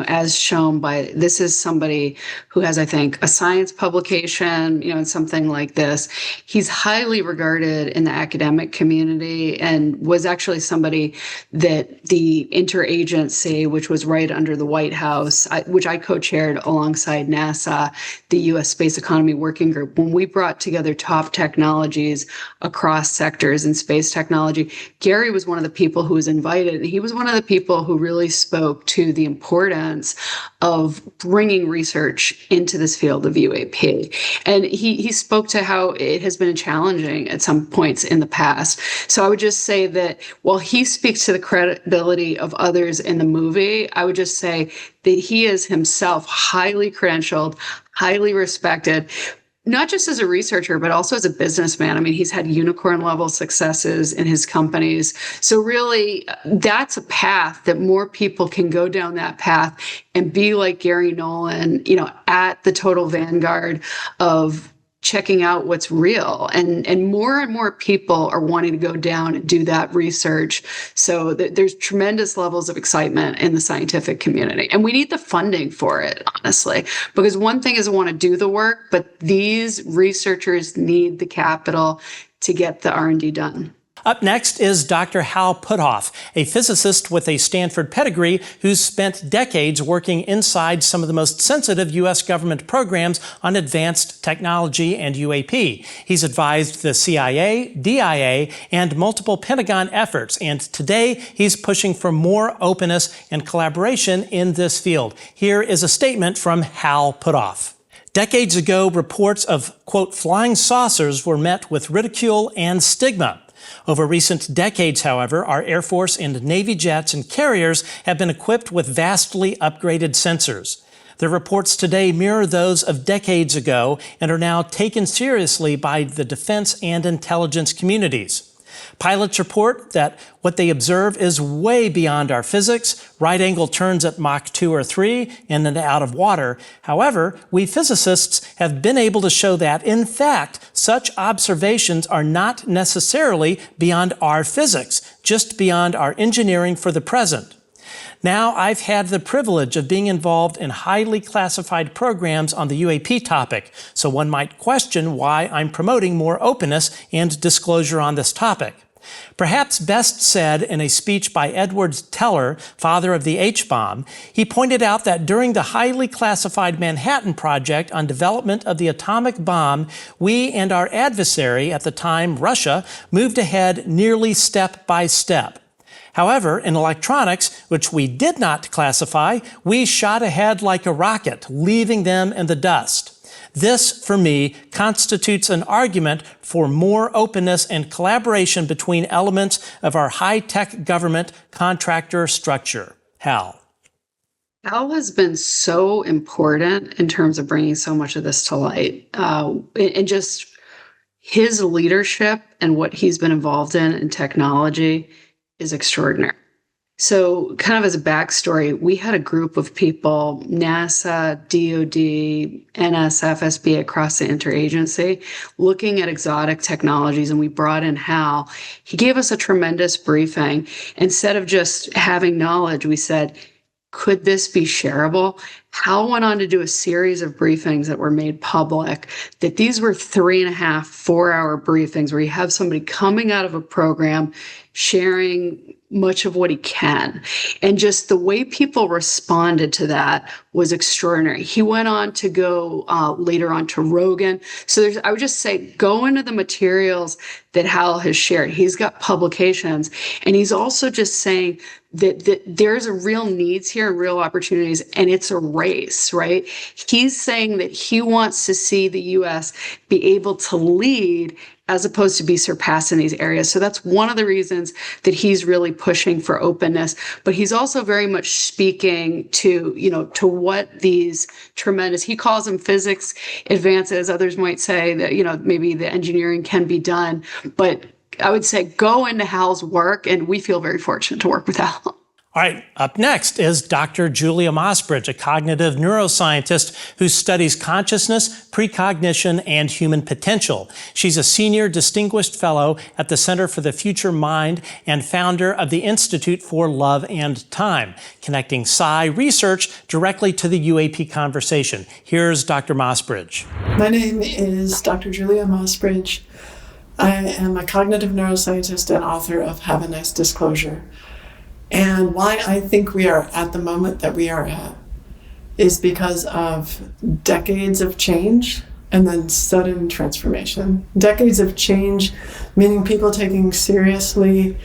as shown by, this is somebody who has, I think, a science publication, and something like this. He's highly regarded in the academic community and was actually somebody that the interagency, which was right under the White House, which I co-chaired alongside NASA, the U.S. Space Economy Working Group, when we brought together top technologies across sectors in space technology, Garry was one of the people who was invited. And he was one of the people who really spoke to the importance of bringing research into this field of UAP. And he spoke to how it has been challenging at some points in the past. So I would just say that while he speaks to the credibility of others in the movie, I would just say that he is himself highly credentialed, highly respected, not just as a researcher, but also as a businessman. I mean, he's had unicorn level successes in his companies. So really, that's a path that more people can go down that path and be like Garry Nolan, at the total vanguard of checking out what's real. And more people are wanting to go down and do that research. So there's tremendous levels of excitement in the scientific community. And we need the funding for it, honestly, because one thing is I want to do the work, but these researchers need the capital to get the R&D done. Up next is Dr. Hal Puthoff, a physicist with a Stanford pedigree who's spent decades working inside some of the most sensitive U.S. government programs on advanced technology and UAP. He's advised the CIA, DIA, and multiple Pentagon efforts, and today he's pushing for more openness and collaboration in this field. Here is a statement from Hal Puthoff. Decades ago, reports of, quote, flying saucers were met with ridicule and stigma. Over recent decades, however, our Air Force and Navy jets and carriers have been equipped with vastly upgraded sensors. The reports today mirror those of decades ago and are now taken seriously by the defense and intelligence communities. Pilots report that what they observe is way beyond our physics, right-angle turns at Mach 2 or 3, in and out of water. However, we physicists have been able to show that, in fact, such observations are not necessarily beyond our physics, just beyond our engineering for the present. Now, I've had the privilege of being involved in highly classified programs on the UAP topic, so one might question why I'm promoting more openness and disclosure on this topic. Perhaps best said in a speech by Edward Teller, father of the H-bomb, he pointed out that during the highly classified Manhattan Project on development of the atomic bomb, we and our adversary at the time, Russia, moved ahead nearly step by step. However, in electronics, which we did not classify, we shot ahead like a rocket, leaving them in the dust. This, for me, constitutes an argument for more openness and collaboration between elements of our high-tech government contractor structure. Hal. Hal has been so important in terms of bringing so much of this to light. And just his leadership and what he's been involved in technology is extraordinary. So kind of as a backstory, we had a group of people, NASA, DOD, NSF, SBA, across the interagency, looking at exotic technologies, and we brought in Hal. He gave us a tremendous briefing. Instead of just having knowledge, we said, could this be shareable? Hal went on to do a series of briefings that were made public, that these were 3.5, 4-hour briefings where you have somebody coming out of a program sharing much of what he can. And just the way people responded to that was extraordinary. He went on to go later on to Rogan. So I would just say, go into the materials that Hal has shared. He's got publications, and he's also just saying that there's a real needs here and real opportunities, and it's a race, right? He's saying that he wants to see the U.S. be able to lead as opposed to be surpassed in these areas. So that's one of the reasons that he's really pushing for openness. But he's also very much speaking to, to what these tremendous, he calls them physics advances. Others might say that, maybe the engineering can be done. But I would say go into Hal's work, and we feel very fortunate to work with Hal. All right, up next is Dr. Julia Mossbridge, a cognitive neuroscientist who studies consciousness, precognition, and human potential. She's a senior distinguished fellow at the Center for the Future Mind and founder of the Institute for Love and Time, connecting sci research directly to the UAP conversation. Here's Dr. Mossbridge. My name is Dr. Julia Mossbridge. I am a cognitive neuroscientist and author of Have a Nice Disclosure. And why I think we are at the moment that we are at is because of decades of change and then sudden transformation. Decades of change, meaning people taking seriously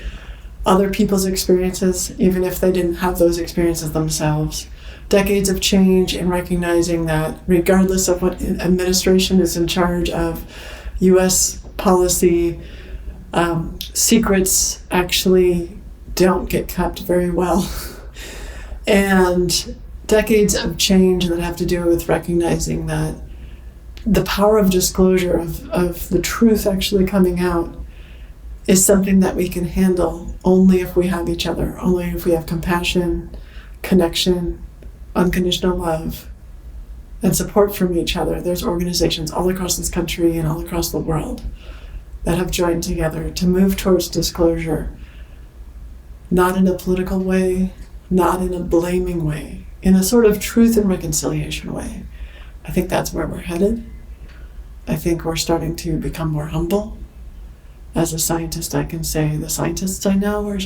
other people's experiences, even if they didn't have those experiences themselves. Decades of change in recognizing that regardless of what administration is in charge of U.S. policy, secrets actually don't get kept very well. And decades of change that have to do with recognizing that the power of disclosure, of the truth actually coming out, is something that we can handle only if we have each other, only if we have compassion, connection, unconditional love, and support from each other. There's organizations all across this country and all across the world that have joined together to move towards disclosure, not in a political way, not in a blaming way, in a sort of truth and reconciliation way. I think that's where we're headed. I think we're starting to become more humble. As a scientist, I can say the scientists I know are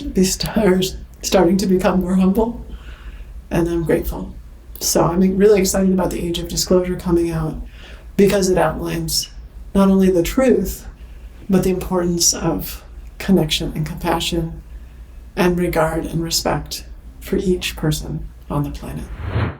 starting to become more humble, and I'm grateful. So I'm really excited about the Age of Disclosure coming out because it outlines not only the truth, but the importance of connection and compassion and regard and respect for each person on the planet.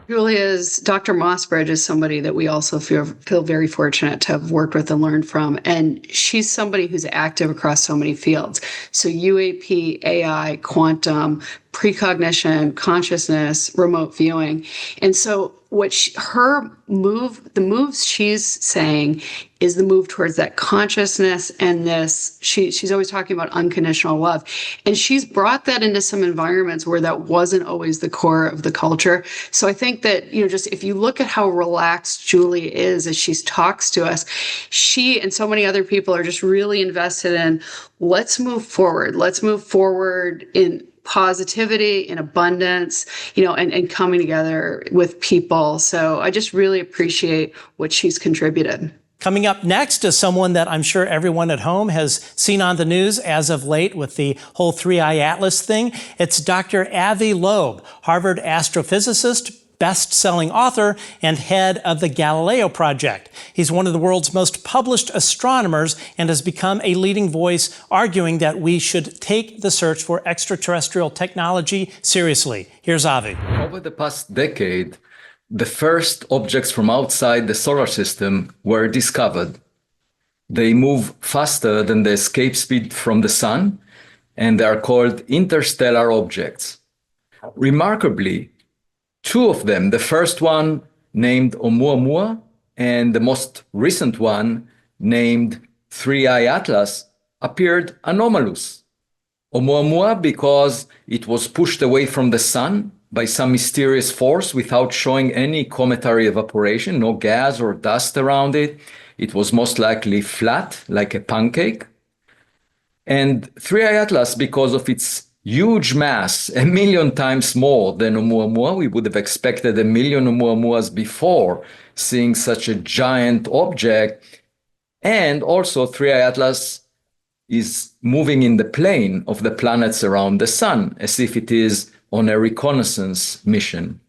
Dr. Mossbridge is somebody that we also feel very fortunate to have worked with and learned from. And she's somebody who's active across so many fields. So UAP, AI, quantum, precognition, consciousness, remote viewing. And so the moves she's saying is the move towards that consciousness and this, she's always talking about unconditional love. And she's brought that into some environments where that wasn't always the core of the culture. So I think that, just if you look at how relaxed Julie is as she talks to us, she and so many other people are just really invested in, let's move forward. Let's move forward in positivity, in abundance, and coming together with people. So I just really appreciate what she's contributed. Coming up next is someone that I'm sure everyone at home has seen on the news as of late with the whole 3-eye atlas thing. It's Dr. Avi Loeb, Harvard astrophysicist, best-selling author, and head of the Galileo Project. He's one of the world's most published astronomers and has become a leading voice arguing that we should take the search for extraterrestrial technology seriously. Here's Avi. Over the past decade, the first objects from outside the solar system were discovered. They move faster than the escape speed from the sun, and they are called interstellar objects. Remarkably, two of them, the first one named Oumuamua and the most recent one named 3-eye atlas, appeared anomalous. Oumuamua because it was pushed away from the sun by some mysterious force without showing any cometary evaporation, no gas or dust around it. It was most likely flat, like a pancake. And 3-eye atlas because of its huge mass, 1 million times more than Oumuamua. We would have expected 1 million Oumuamuas before seeing such a giant object. And also 3-eye atlas is moving in the plane of the planets around the sun, as if it is on a reconnaissance mission.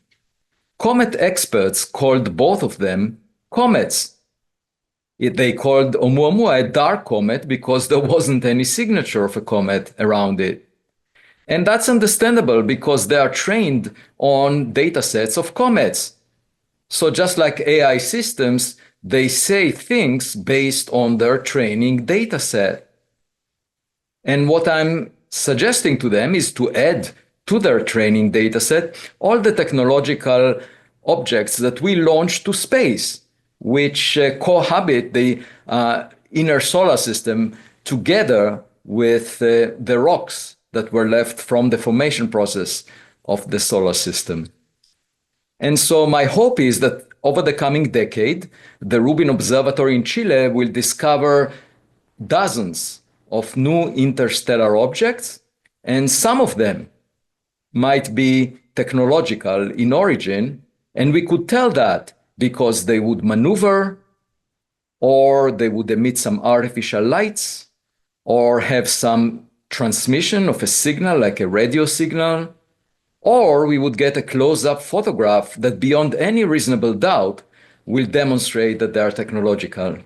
Comet experts called both of them comets. They called Oumuamua a dark comet because there wasn't any signature of a comet around it. And that's understandable because they are trained on data sets of comets. So just like AI systems, they say things based on their training data set. And what I'm suggesting to them is to add to their training data set all the technological objects that we launch to space, which cohabit the inner solar system together with the rocks that were left from the formation process of the solar system. And so my hope is that over the coming decade, the Rubin Observatory in Chile will discover dozens of new interstellar objects, and some of them might be technological in origin, and we could tell that because they would maneuver, or they would emit some artificial lights, or have some transmission of a signal like a radio signal, or we would get a close-up photograph that beyond any reasonable doubt will demonstrate that they are technological.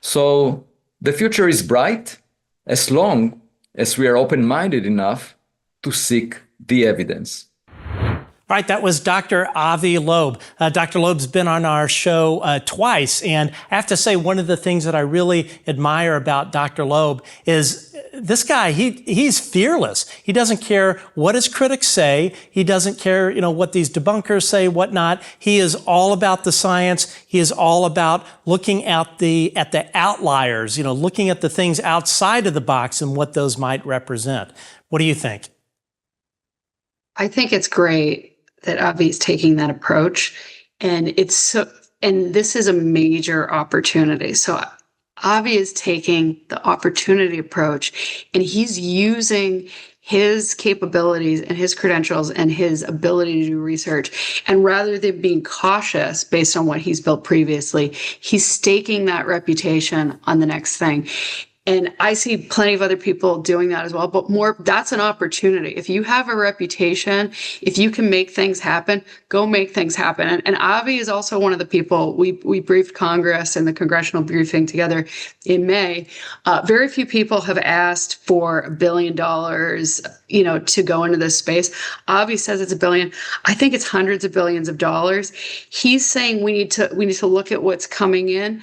So the future is bright as long as we are open-minded enough to seek the evidence. All right, that was Dr. Avi Loeb. Dr. Loeb's been on our show twice, and I have to say one of the things that I really admire about Dr. Loeb is this guy, he's fearless. He doesn't care what his critics say. He doesn't care, what these debunkers say, whatnot. He is all about the science. He is all about looking at the outliers, looking at the things outside of the box and what those might represent. What do you think? I think it's great that Avi's taking that approach. And and this is a major opportunity. So Avi is taking the opportunity approach, and he's using his capabilities and his credentials and his ability to do research. And rather than being cautious based on what he's built previously, he's staking that reputation on the next thing. And I see plenty of other people doing that as well, but that's an opportunity. If you have a reputation, if you can make things happen, go make things happen. And Avi is also one of the people, we briefed Congress and the Congressional briefing together in May. Very few people have asked for $1 billion, to go into this space. Avi says it's $1 billion. I think it's hundreds of billions of dollars. He's saying we need to look at what's coming in.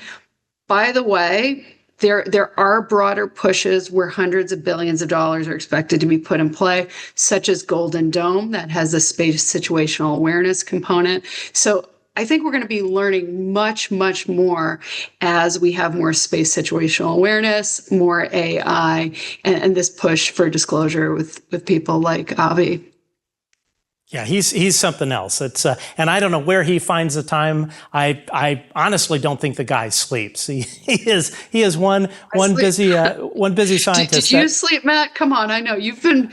By the way, there are broader pushes where hundreds of billions of dollars are expected to be put in play, such as Golden Dome, that has a space situational awareness component. So I think we're going to be learning much, much more as we have more space situational awareness, more AI, and this push for disclosure with people like Avi. Yeah, he's something else. It's and I don't know where he finds the time. I honestly don't think the guy sleeps. He is one busy scientist. Did you sleep, Matt? Come on, I know you've done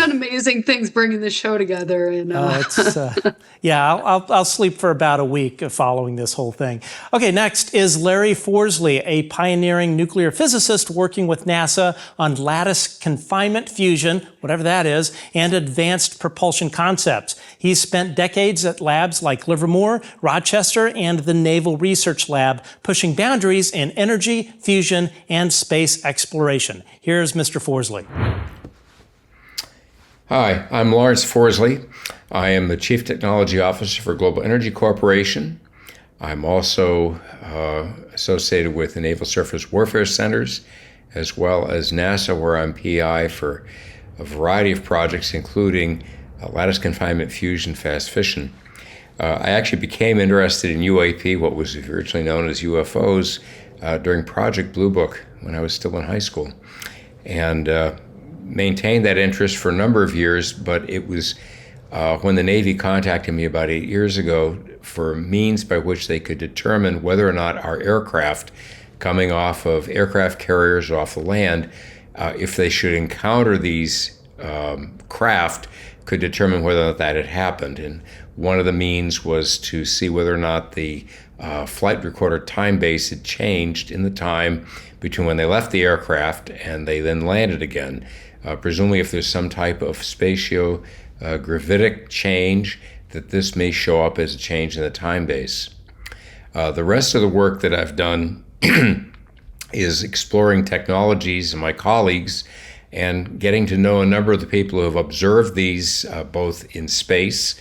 amazing things bringing the show together. And I'll sleep for about a week following this whole thing. Okay, next is Larry Forsley, a pioneering nuclear physicist working with NASA on lattice confinement fusion, whatever that is, and advanced propulsion concepts. He's spent decades at labs like Livermore, Rochester, and the Naval Research Lab, pushing boundaries in energy, fusion, and space exploration. Here's Mr. Forsley. Hi, I'm Lawrence Forsley. I am the Chief Technology Officer for Global Energy Corporation. I'm also associated with the Naval Surface Warfare Centers, as well as NASA, where I'm PI for a variety of projects, including lattice confinement fusion fast fission. I actually became interested in UAP, what was originally known as UFOs, during Project Blue Book when I was still in high school, and maintained that interest for a number of years. But it was when the Navy contacted me about 8 years ago for means by which they could determine whether or not our aircraft coming off of aircraft carriers off the land, if they should encounter these craft, could determine whether or not that had happened. And one of the means was to see whether or not the flight recorder time base had changed in the time between when they left the aircraft and they then landed again. Presumably if there's some type of spatio-gravitic change, that this may show up as a change in the time base. The rest of the work that I've done is exploring technologies and my colleagues and getting to know a number of the people who have observed these both in space,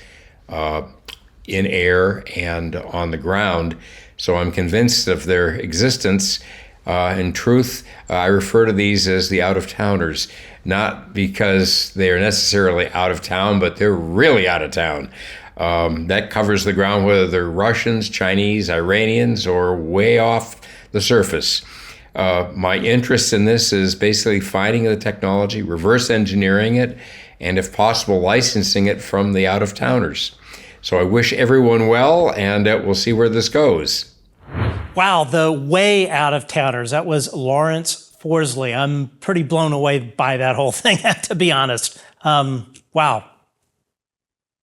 in air, and on the ground. So I'm convinced of their existence. In truth, I refer to these as the out-of-towners, not because they are necessarily out of town, but they're really out of town. That covers the ground, whether they're Russians, Chinese, Iranians, or way off the surface. My interest in this is basically finding the technology, reverse engineering it, and if possible, licensing it from the out-of-towners. So I wish everyone well, and we'll see where this goes. Wow, the way out-of-towners. That was Lawrence Forsley. I'm pretty blown away by that whole thing, to be honest. Wow.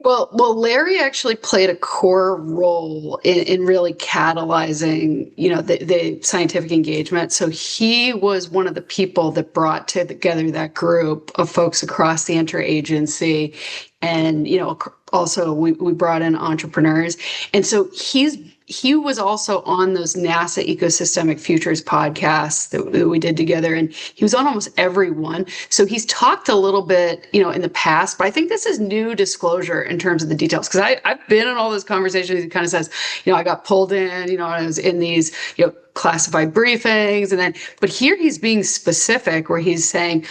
Well, Larry actually played a core role in really catalyzing, the scientific engagement. So he was one of the people that brought together that group of folks across the interagency, and also we brought in entrepreneurs, and so he was also on those NASA Ecosystemic Futures podcasts that we did together, and he was on almost every one. So he's talked a little bit, in the past, but I think this is new disclosure in terms of the details, because I've been in all those conversations. He kind of says, I got pulled in, I was in these, classified briefings, but here he's being specific, where he's saying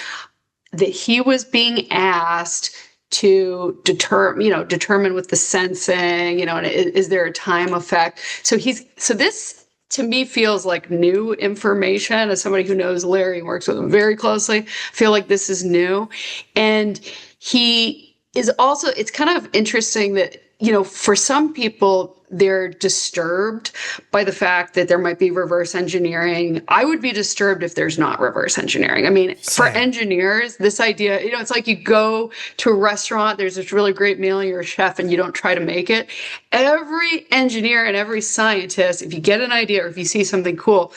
that he was being asked to determine with the sensing, and is there a time effect? So this to me feels like new information. As somebody who knows Larry and works with him very closely, I feel like this is new. And he is also, it's kind of interesting that, for some people, they're disturbed by the fact that there might be reverse engineering. I would be disturbed if there's not reverse engineering. I mean, for engineers, this idea, it's like you go to a restaurant, there's this really great meal, you're a chef, and you don't try to make it. Every engineer and every scientist, if you get an idea or if you see something cool,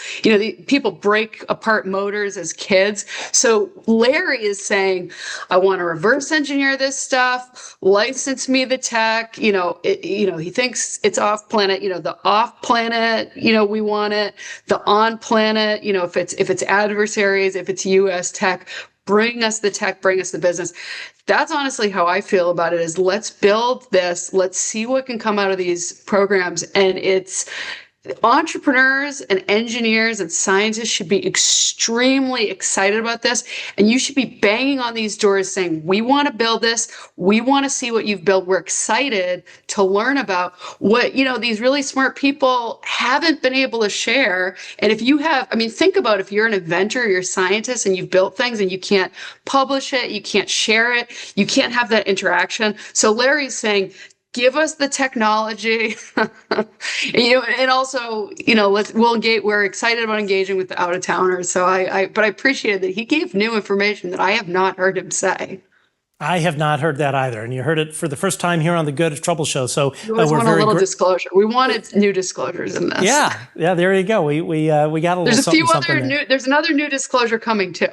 people break apart motors as kids. So Larry is saying, I want to reverse engineer this stuff, license me the tech. He thinks it's off planet, the off planet, we want it, the on planet, if it's adversaries, if it's US tech, bring us the tech, bring us the business. That's honestly how I feel about it, is let's build this, let's see what can come out of these programs. And it's entrepreneurs and engineers and scientists should be extremely excited about this. And you should be banging on these doors saying, we want to build this. We want to see what you've built. We're excited to learn about what, these really smart people haven't been able to share. And if you have, think about if you're an inventor, you're a scientist and you've built things and you can't publish it, you can't share it, you can't have that interaction. So Larry's saying, give us the technology, and also, we'll engage. We're excited about engaging with the out of towners. So but I appreciated that he gave new information that I have not heard him say. I have not heard that either, and you heard it for the first time here on the Good Trouble Show. So we always want a little disclosure. We wanted new disclosures in this. Yeah. There you go. We got a little. There's a few other new. There's another new disclosure coming too.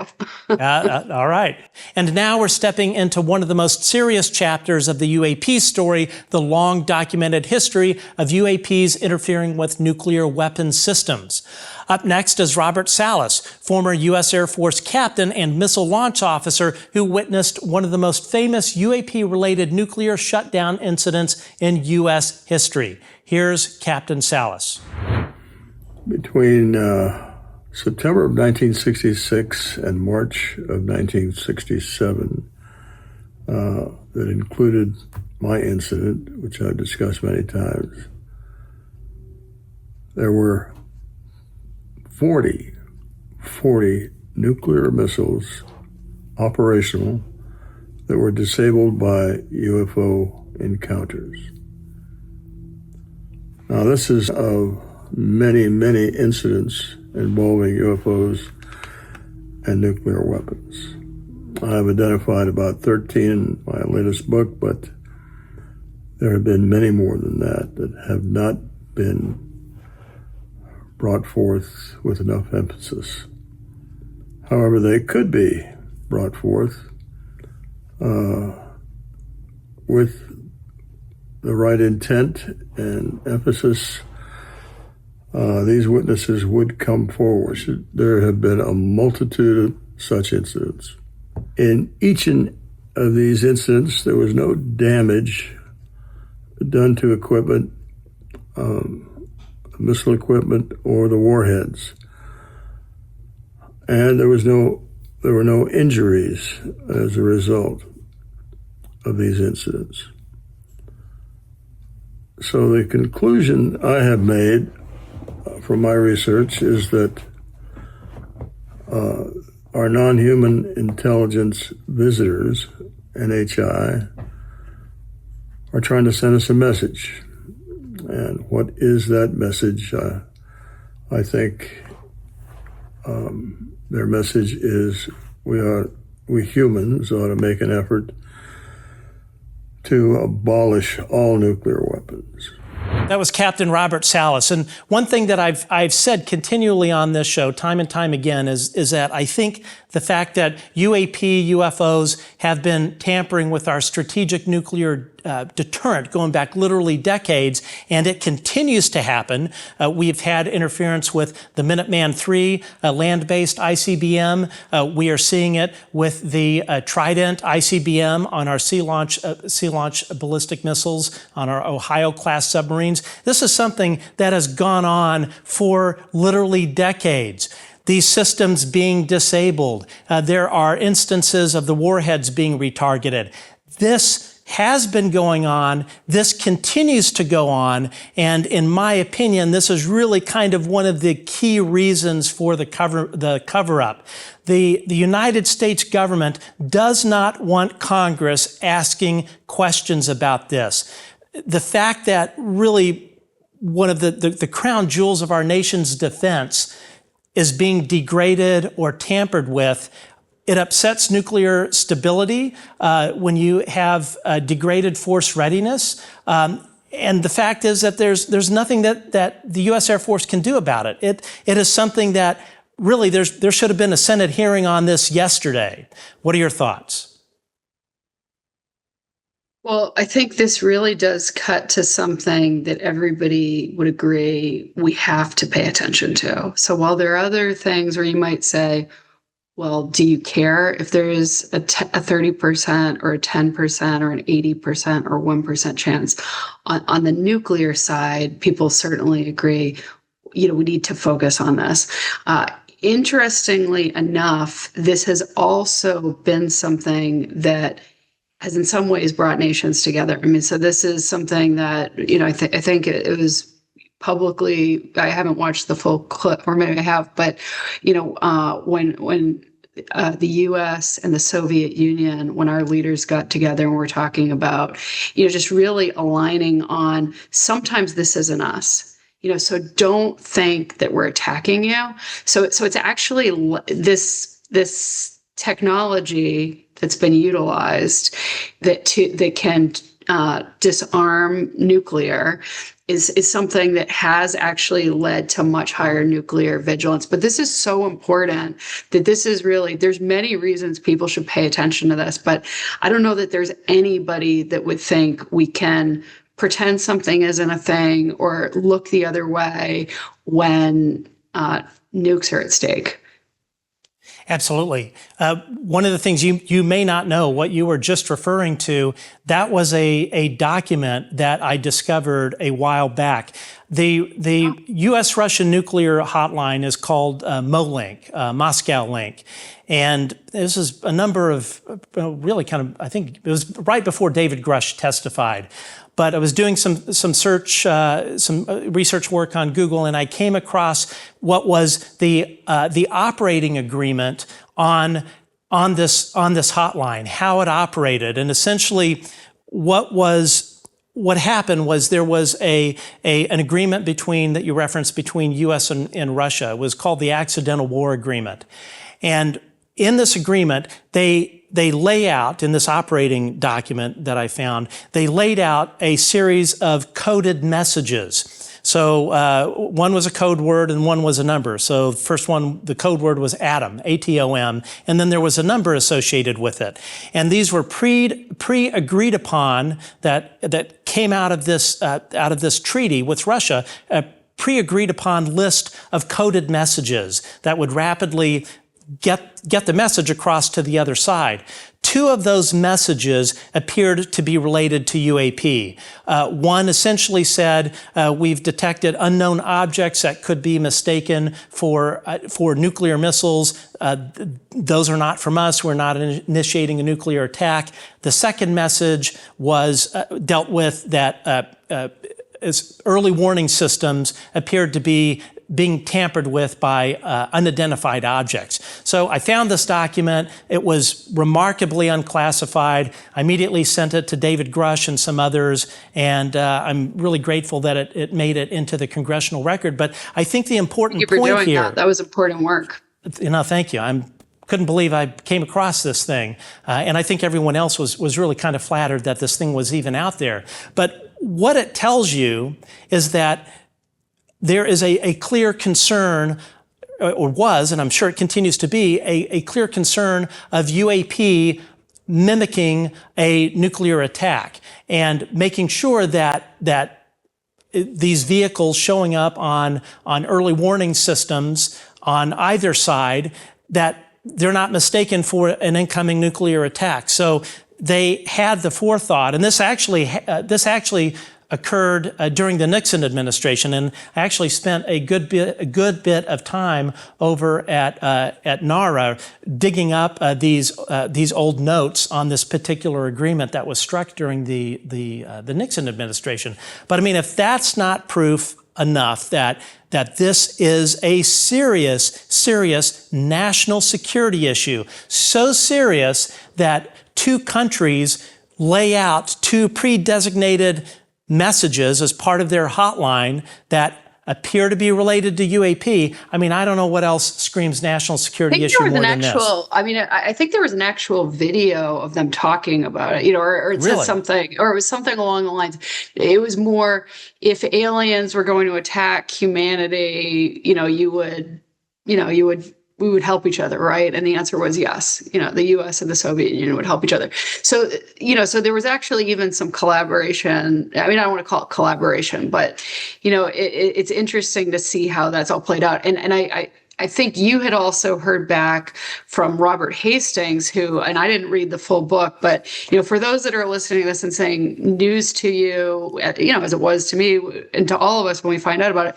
All right, and now we're stepping into one of the most serious chapters of the UAP story: the long documented history of UAPs interfering with nuclear weapons systems. Up next is Robert Salas, former U.S. Air Force captain and missile launch officer who witnessed one of the most famous UAP-related nuclear shutdown incidents in U.S. history. Here's Captain Salas. Between September of 1966 and March of 1967, that included my incident, which I've discussed many times, there were 40 nuclear missiles operational that were disabled by UFO encounters. Now, this is of many, many incidents involving UFOs and nuclear weapons. I've identified about 13 in my latest book, but there have been many more than that that have not been brought forth with enough emphasis. However, they could be brought forth with the right intent and emphasis. These witnesses would come forward. There have been a multitude of such incidents. In each of these incidents, there was no damage done to equipment, missile equipment, or the warheads. And there were no injuries as a result of these incidents. So the conclusion I have made from my research is that our non-human intelligence visitors, NHI, are trying to send us a message. And what is that message? I think their message is we humans ought to make an effort to abolish all nuclear weapons. That was Captain Robert Salas. And one thing that I've said continually on this show, time and time again, is that I think the fact that UAP, UFOs have been tampering with our strategic nuclear deterrent going back literally decades, and it continues to happen. We've had interference with the Minuteman III, land-based ICBM. We are seeing it with the Trident ICBM on our sea-launch ballistic missiles, on our Ohio-class submarines. This is something that has gone on for literally decades. These systems being disabled. There are instances of the warheads being retargeted. This has been going on. This continues to go on. And in my opinion, this is really kind of one of the key reasons for the cover-up. The United States government does not want Congress asking questions about this. The fact that really one of the crown jewels of our nation's defense is being degraded or tampered with. It upsets nuclear stability when you have degraded force readiness. And the fact is that there's nothing that the U.S. Air Force can do about it. It is something that really there should have been a Senate hearing on this yesterday. What are your thoughts? Well, I think this really does cut to something that everybody would agree we have to pay attention to. So while there are other things where you might say, well, do you care if there is a 30% or a 10% or an 80% or 1% chance? On the nuclear side, people certainly agree, we need to focus on this. Interestingly enough, this has also been something that has in some ways brought nations together. I mean, so this is something that, I think it was publicly, I haven't watched the full clip, or maybe I have, but, when the US and the Soviet Union, when our leaders got together and we're talking about, just really aligning on sometimes this isn't us. So don't think that we're attacking you. So it's actually this technology that's been utilized that can disarm nuclear is something that has actually led to much higher nuclear vigilance. But this is so important that this is really, there's many reasons people should pay attention to this, but I don't know that there's anybody that would think we can pretend something isn't a thing or look the other way when nukes are at stake. Absolutely. One of the things you may not know, what you were just referring to, that was a document that I discovered a while back. The U.S.-Russian nuclear hotline is called MOLINK, Moscow Link. And this is a number of really I think it was right before David Grush testified. But I was doing some research work on Google, and I came across what was the operating agreement on this hotline, how it operated, and essentially what happened was there was an agreement that you referenced between U.S. and Russia. It was called the Accidental War Agreement, and in this agreement they lay out, in this operating document that I found, they laid out a series of coded messages. So one was a code word and one was a number. So the first one, the code word was atom, ATOM, and then there was a number associated with it. And these were pre-agreed upon that came out of this treaty with Russia, a pre-agreed upon list of coded messages that would rapidly get the message across to the other side. Two of those messages appeared to be related to UAP. One essentially said, we've detected unknown objects that could be mistaken for nuclear missiles. Those are not from us. We're not initiating a nuclear attack. The second message was dealt with that as early warning systems appeared to be being tampered with by unidentified objects. So I found this document. It was remarkably unclassified. I immediately sent it to David Grush and some others, and I'm really grateful that it made it into the congressional record. But I think the important point here— that was important work. Thank you. Couldn't believe I came across this thing. And I think everyone else was really kind of flattered that this thing was even out there. But what it tells you is that there is a clear concern, or was, and I'm sure it continues to be, a clear concern of UAP mimicking a nuclear attack and making sure that these vehicles showing up on early warning systems on either side, that they're not mistaken for an incoming nuclear attack. So they had the forethought, and this actually occurred during the Nixon administration, and I actually spent a good bit of time over at NARA digging up these old notes on this particular agreement that was struck during the Nixon administration. But I mean, if that's not proof enough that this is a serious national security issue, so serious that two countries lay out two pre-designated messages as part of their hotline that appear to be related to UAP. I mean, I don't know what else screams national security issue more than this. I think there was an actual video of them talking about it, or it said something, or it was something along the lines. It was more, if aliens were going to attack humanity, we would help each other, right? And the answer was yes. The U.S. and the Soviet Union would help each other. So, so there was actually even some collaboration. I mean, I don't want to call it collaboration, but, it's interesting to see how that's all played out. And I think you had also heard back from Robert Hastings, who, and I didn't read the full book, but, for those that are listening to this and saying news to you, as it was to me and to all of us when we find out about it,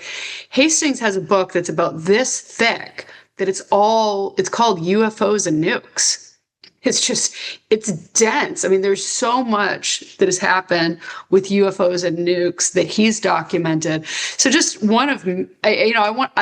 Hastings has a book that's about this thick, that it's called UFOs and Nukes. It's dense. I mean, there's so much that has happened with UFOs and nukes that he's documented. So just one of, I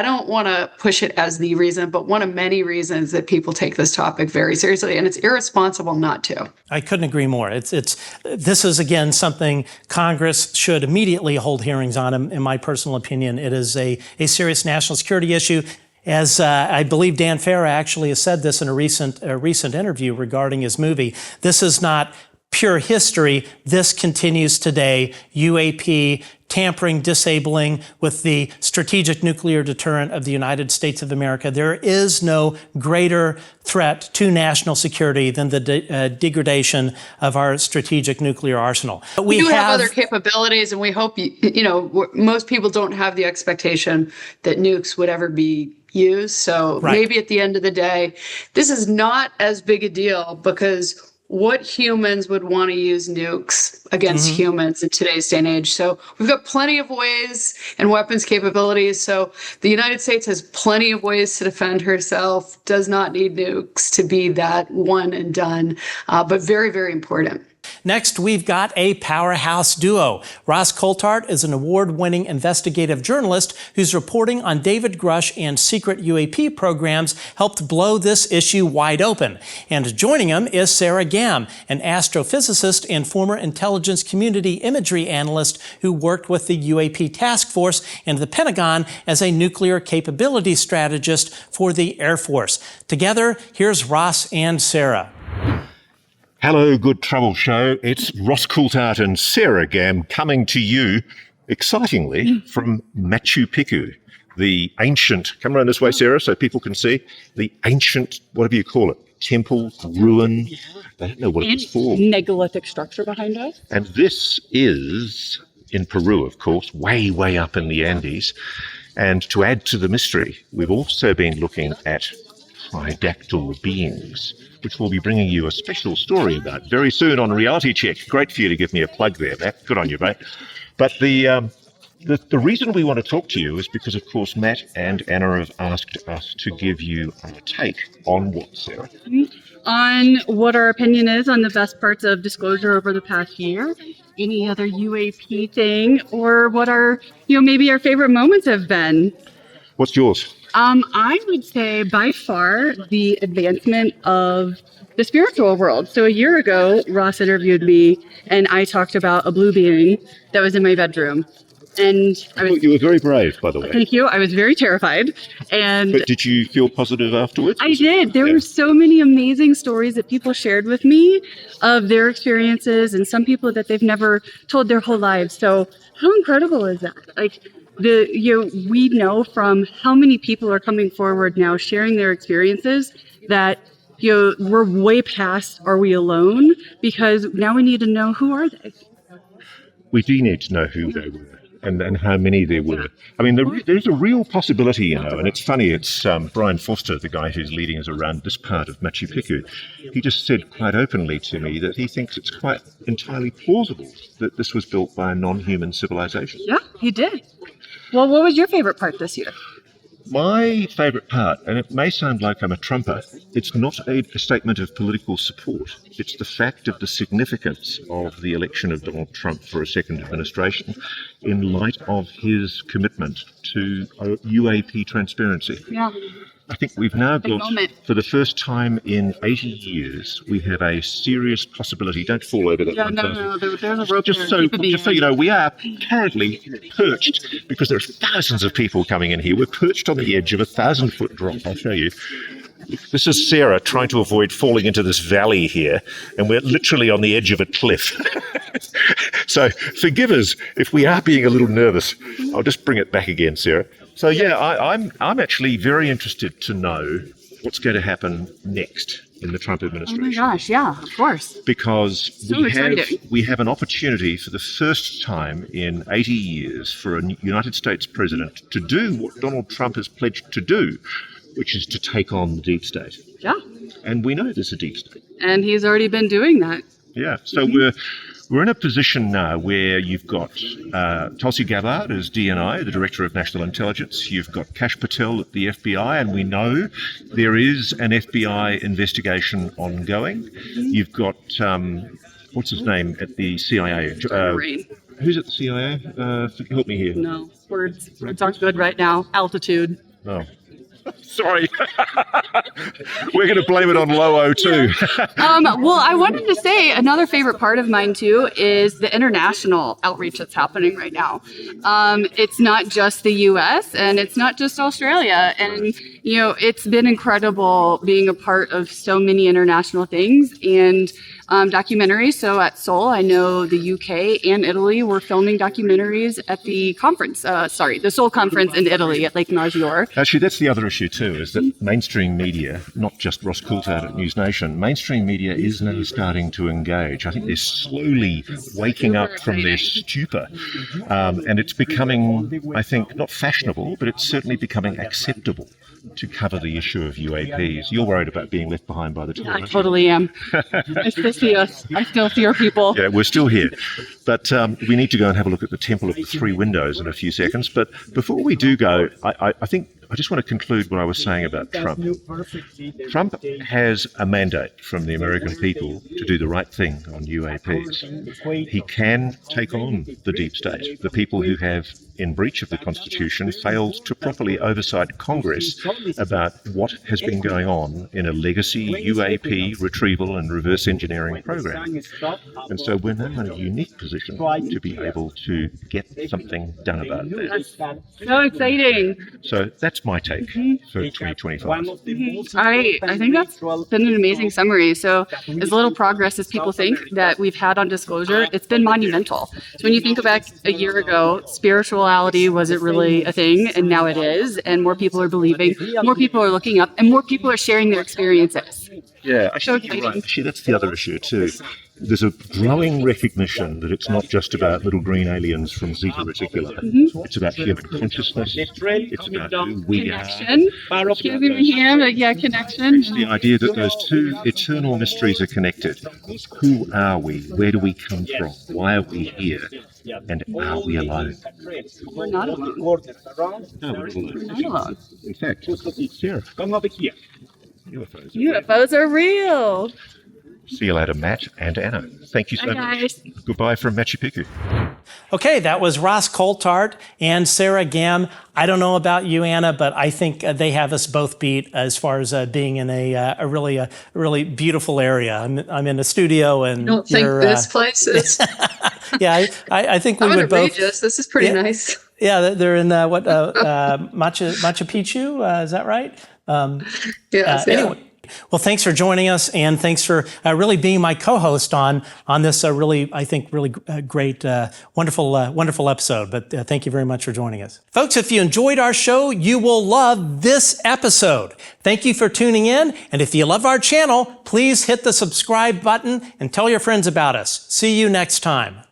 don't want to push it as the reason, but one of many reasons that people take this topic very seriously, and it's irresponsible not to. I couldn't agree more. This is, again, something Congress should immediately hold hearings on, in my personal opinion. It is a serious national security issue. As I believe Dan Farah actually has said this in a recent interview regarding his movie, this is not pure history. This continues today. UAP, tampering, disabling with the strategic nuclear deterrent of the United States of America. There is no greater threat to national security than the degradation of our strategic nuclear arsenal. But we have other capabilities, and we hope, most people don't have the expectation that nukes would ever be used. So maybe at the end of the day, this is not as big a deal, because what humans would want to use nukes against humans in today's day and age? So we've got plenty of ways and weapons capabilities. So the United States has plenty of ways to defend herself, does not need nukes to be that one and done, but very, very important. Next, we've got a powerhouse duo. Ross Coulthart is an award-winning investigative journalist whose reporting on David Grush and secret UAP programs helped blow this issue wide open. And joining him is Sarah Gamm, an astrophysicist and former intelligence community imagery analyst who worked with the UAP task force and the Pentagon as a nuclear capability strategist for the Air Force. Together, here's Ross and Sarah. Hello, Good Trouble Show. It's Ross Coulthart and Sarah Gamm coming to you, excitingly, from Machu Picchu, the ancient, come around this way, Sarah, so people can see, the ancient, whatever you call it, temple, ruin, they don't know what it's for. Megalithic structure behind us. And this is in Peru, of course, way, way up in the Andes. And to add to the mystery, we've also been looking at tridactyl beings, which we'll be bringing you a special story about very soon on Reality Check. Great for you to give me a plug there, Matt. Good on you, mate. But the reason we want to talk to you is because, of course, Matt and Anna have asked us to give you our take on what, Sarah? On what our opinion is on the best parts of disclosure over the past year, any other UAP thing, or what our, maybe our favorite moments have been. What's yours? I would say by far the advancement of the spiritual world. So a year ago, Ross interviewed me and I talked about a blue being that was in my bedroom. And you were very brave, by the way. Thank you. I was very terrified. But did you feel positive afterwards? I did. There were so many amazing stories that people shared with me of their experiences, and some people that they've never told their whole lives. So how incredible is that? We know from how many people are coming forward now sharing their experiences that we're way past are we alone, because now we need to know who are they. We do need to know who they were and how many there were. I mean, there's a real possibility, and it's funny, it's Brian Foster, the guy who's leading us around this part of Machu Picchu. He just said quite openly to me that he thinks it's quite entirely plausible that this was built by a non-human civilization. Yeah, he did. Well, what was your favorite part this year? My favourite part, and it may sound like I'm a trumper, it's not a statement of political support. It's the fact of the significance of the election of Donald Trump for a second administration in light of his commitment to UAP transparency. Yeah. I think we've now Big got, moment. for the first time in 80 years, we have a serious possibility. Don't fall over that one. No, there's a rope Just so you know, we are currently perched, because there are thousands of people coming in here. We're perched on the edge of a 1,000-foot drop. I'll show you. This is Sarah trying to avoid falling into this valley here, and we're literally on the edge of a cliff. So forgive us if we are being a little nervous. I'll just bring it back again, Sarah. So yeah, I'm actually very interested to know what's going to happen next in the Trump administration. Oh my gosh, yeah, of course. Because So exciting. we have an opportunity for the first time in 80 years for a United States president to do what Donald Trump has pledged to do, which is to take on the deep state. Yeah. And we know there's a deep state. And he's already been doing that. Yeah. So we're in a position now where you've got Tulsi Gabbard as DNI, the Director of National Intelligence. You've got Kash Patel at the FBI, and we know there is an FBI investigation ongoing. You've got, what's his name at the CIA? Who's at the CIA? Help me here. No, words aren't good right now. Altitude. Oh. Sorry. We're going to blame it on low O2. Well, I wanted to say another favorite part of mine too is the international outreach that's happening right now. It's not just the US and it's not just Australia. And, you know, it's been incredible being a part of so many international things and documentaries. So at Seoul, I know the UK and Italy were filming documentaries at the conference, the Seoul conference in Italy at Lake Maggiore. Actually, that's the other issue too, is that mainstream media, not just Ross Coulthart at News Nation, mainstream media is now starting to engage. I think they're slowly waking up from their stupor. And it's becoming, I think, not fashionable, but it's certainly becoming acceptable to cover the issue of UAPs. You're worried about being left behind by the tour. I totally am. I still see us. I still see our people. Yeah, we're still here. But we need to go and have a look at the Temple of the Three Windows in a few seconds. But before we do go, I think I just want to conclude what I was saying about Trump. Trump has a mandate from the American people to do the right thing on UAPs. He can take on the deep state, the people who have, in breach of the Constitution, failed to properly oversight Congress about what has been going on in a legacy UAP retrieval and reverse engineering program. And so we're now in a unique position to be able to get something done about that. So exciting. So that's my take for 2025. I think that's been an amazing summary. So as little progress as people think that we've had on disclosure, it's been monumental. So when you think back a year ago, spirituality wasn't really a thing, and now it is, and more people are believing, more people are looking up, and more people are sharing their experiences. Yeah, actually, you're right. Actually, that's the other issue too. There's a growing recognition that it's not just about little green aliens from Zeta Reticuli. It's about human consciousness. It's about who we are. Connection. Connection. It's the idea that those two eternal mysteries are connected. Who are we? Where do we come from? Why are we here? And are we alone? We're not alone. No, we're not alone. In fact, Sarah, UFOs are real. See you later, Matt and Anna. Thank you so much. Goodbye from Machu Picchu. Okay, that was Ross Coulthart and Sarah Gamm. I don't know about you, Anna, but I think they have us both beat as far as being in a really beautiful area. I'm in a studio, and I don't think this place is. Yeah, I think we would both. Regis. This is pretty nice. Yeah, they're in Machu Picchu. Is that right? Yes. Anyway. Well, thanks for joining us, and thanks for really being my co-host on this really great, wonderful episode. But thank you very much for joining us. Folks, if you enjoyed our show, you will love this episode. Thank you for tuning in, and if you love our channel, please hit the subscribe button and tell your friends about us. See you next time.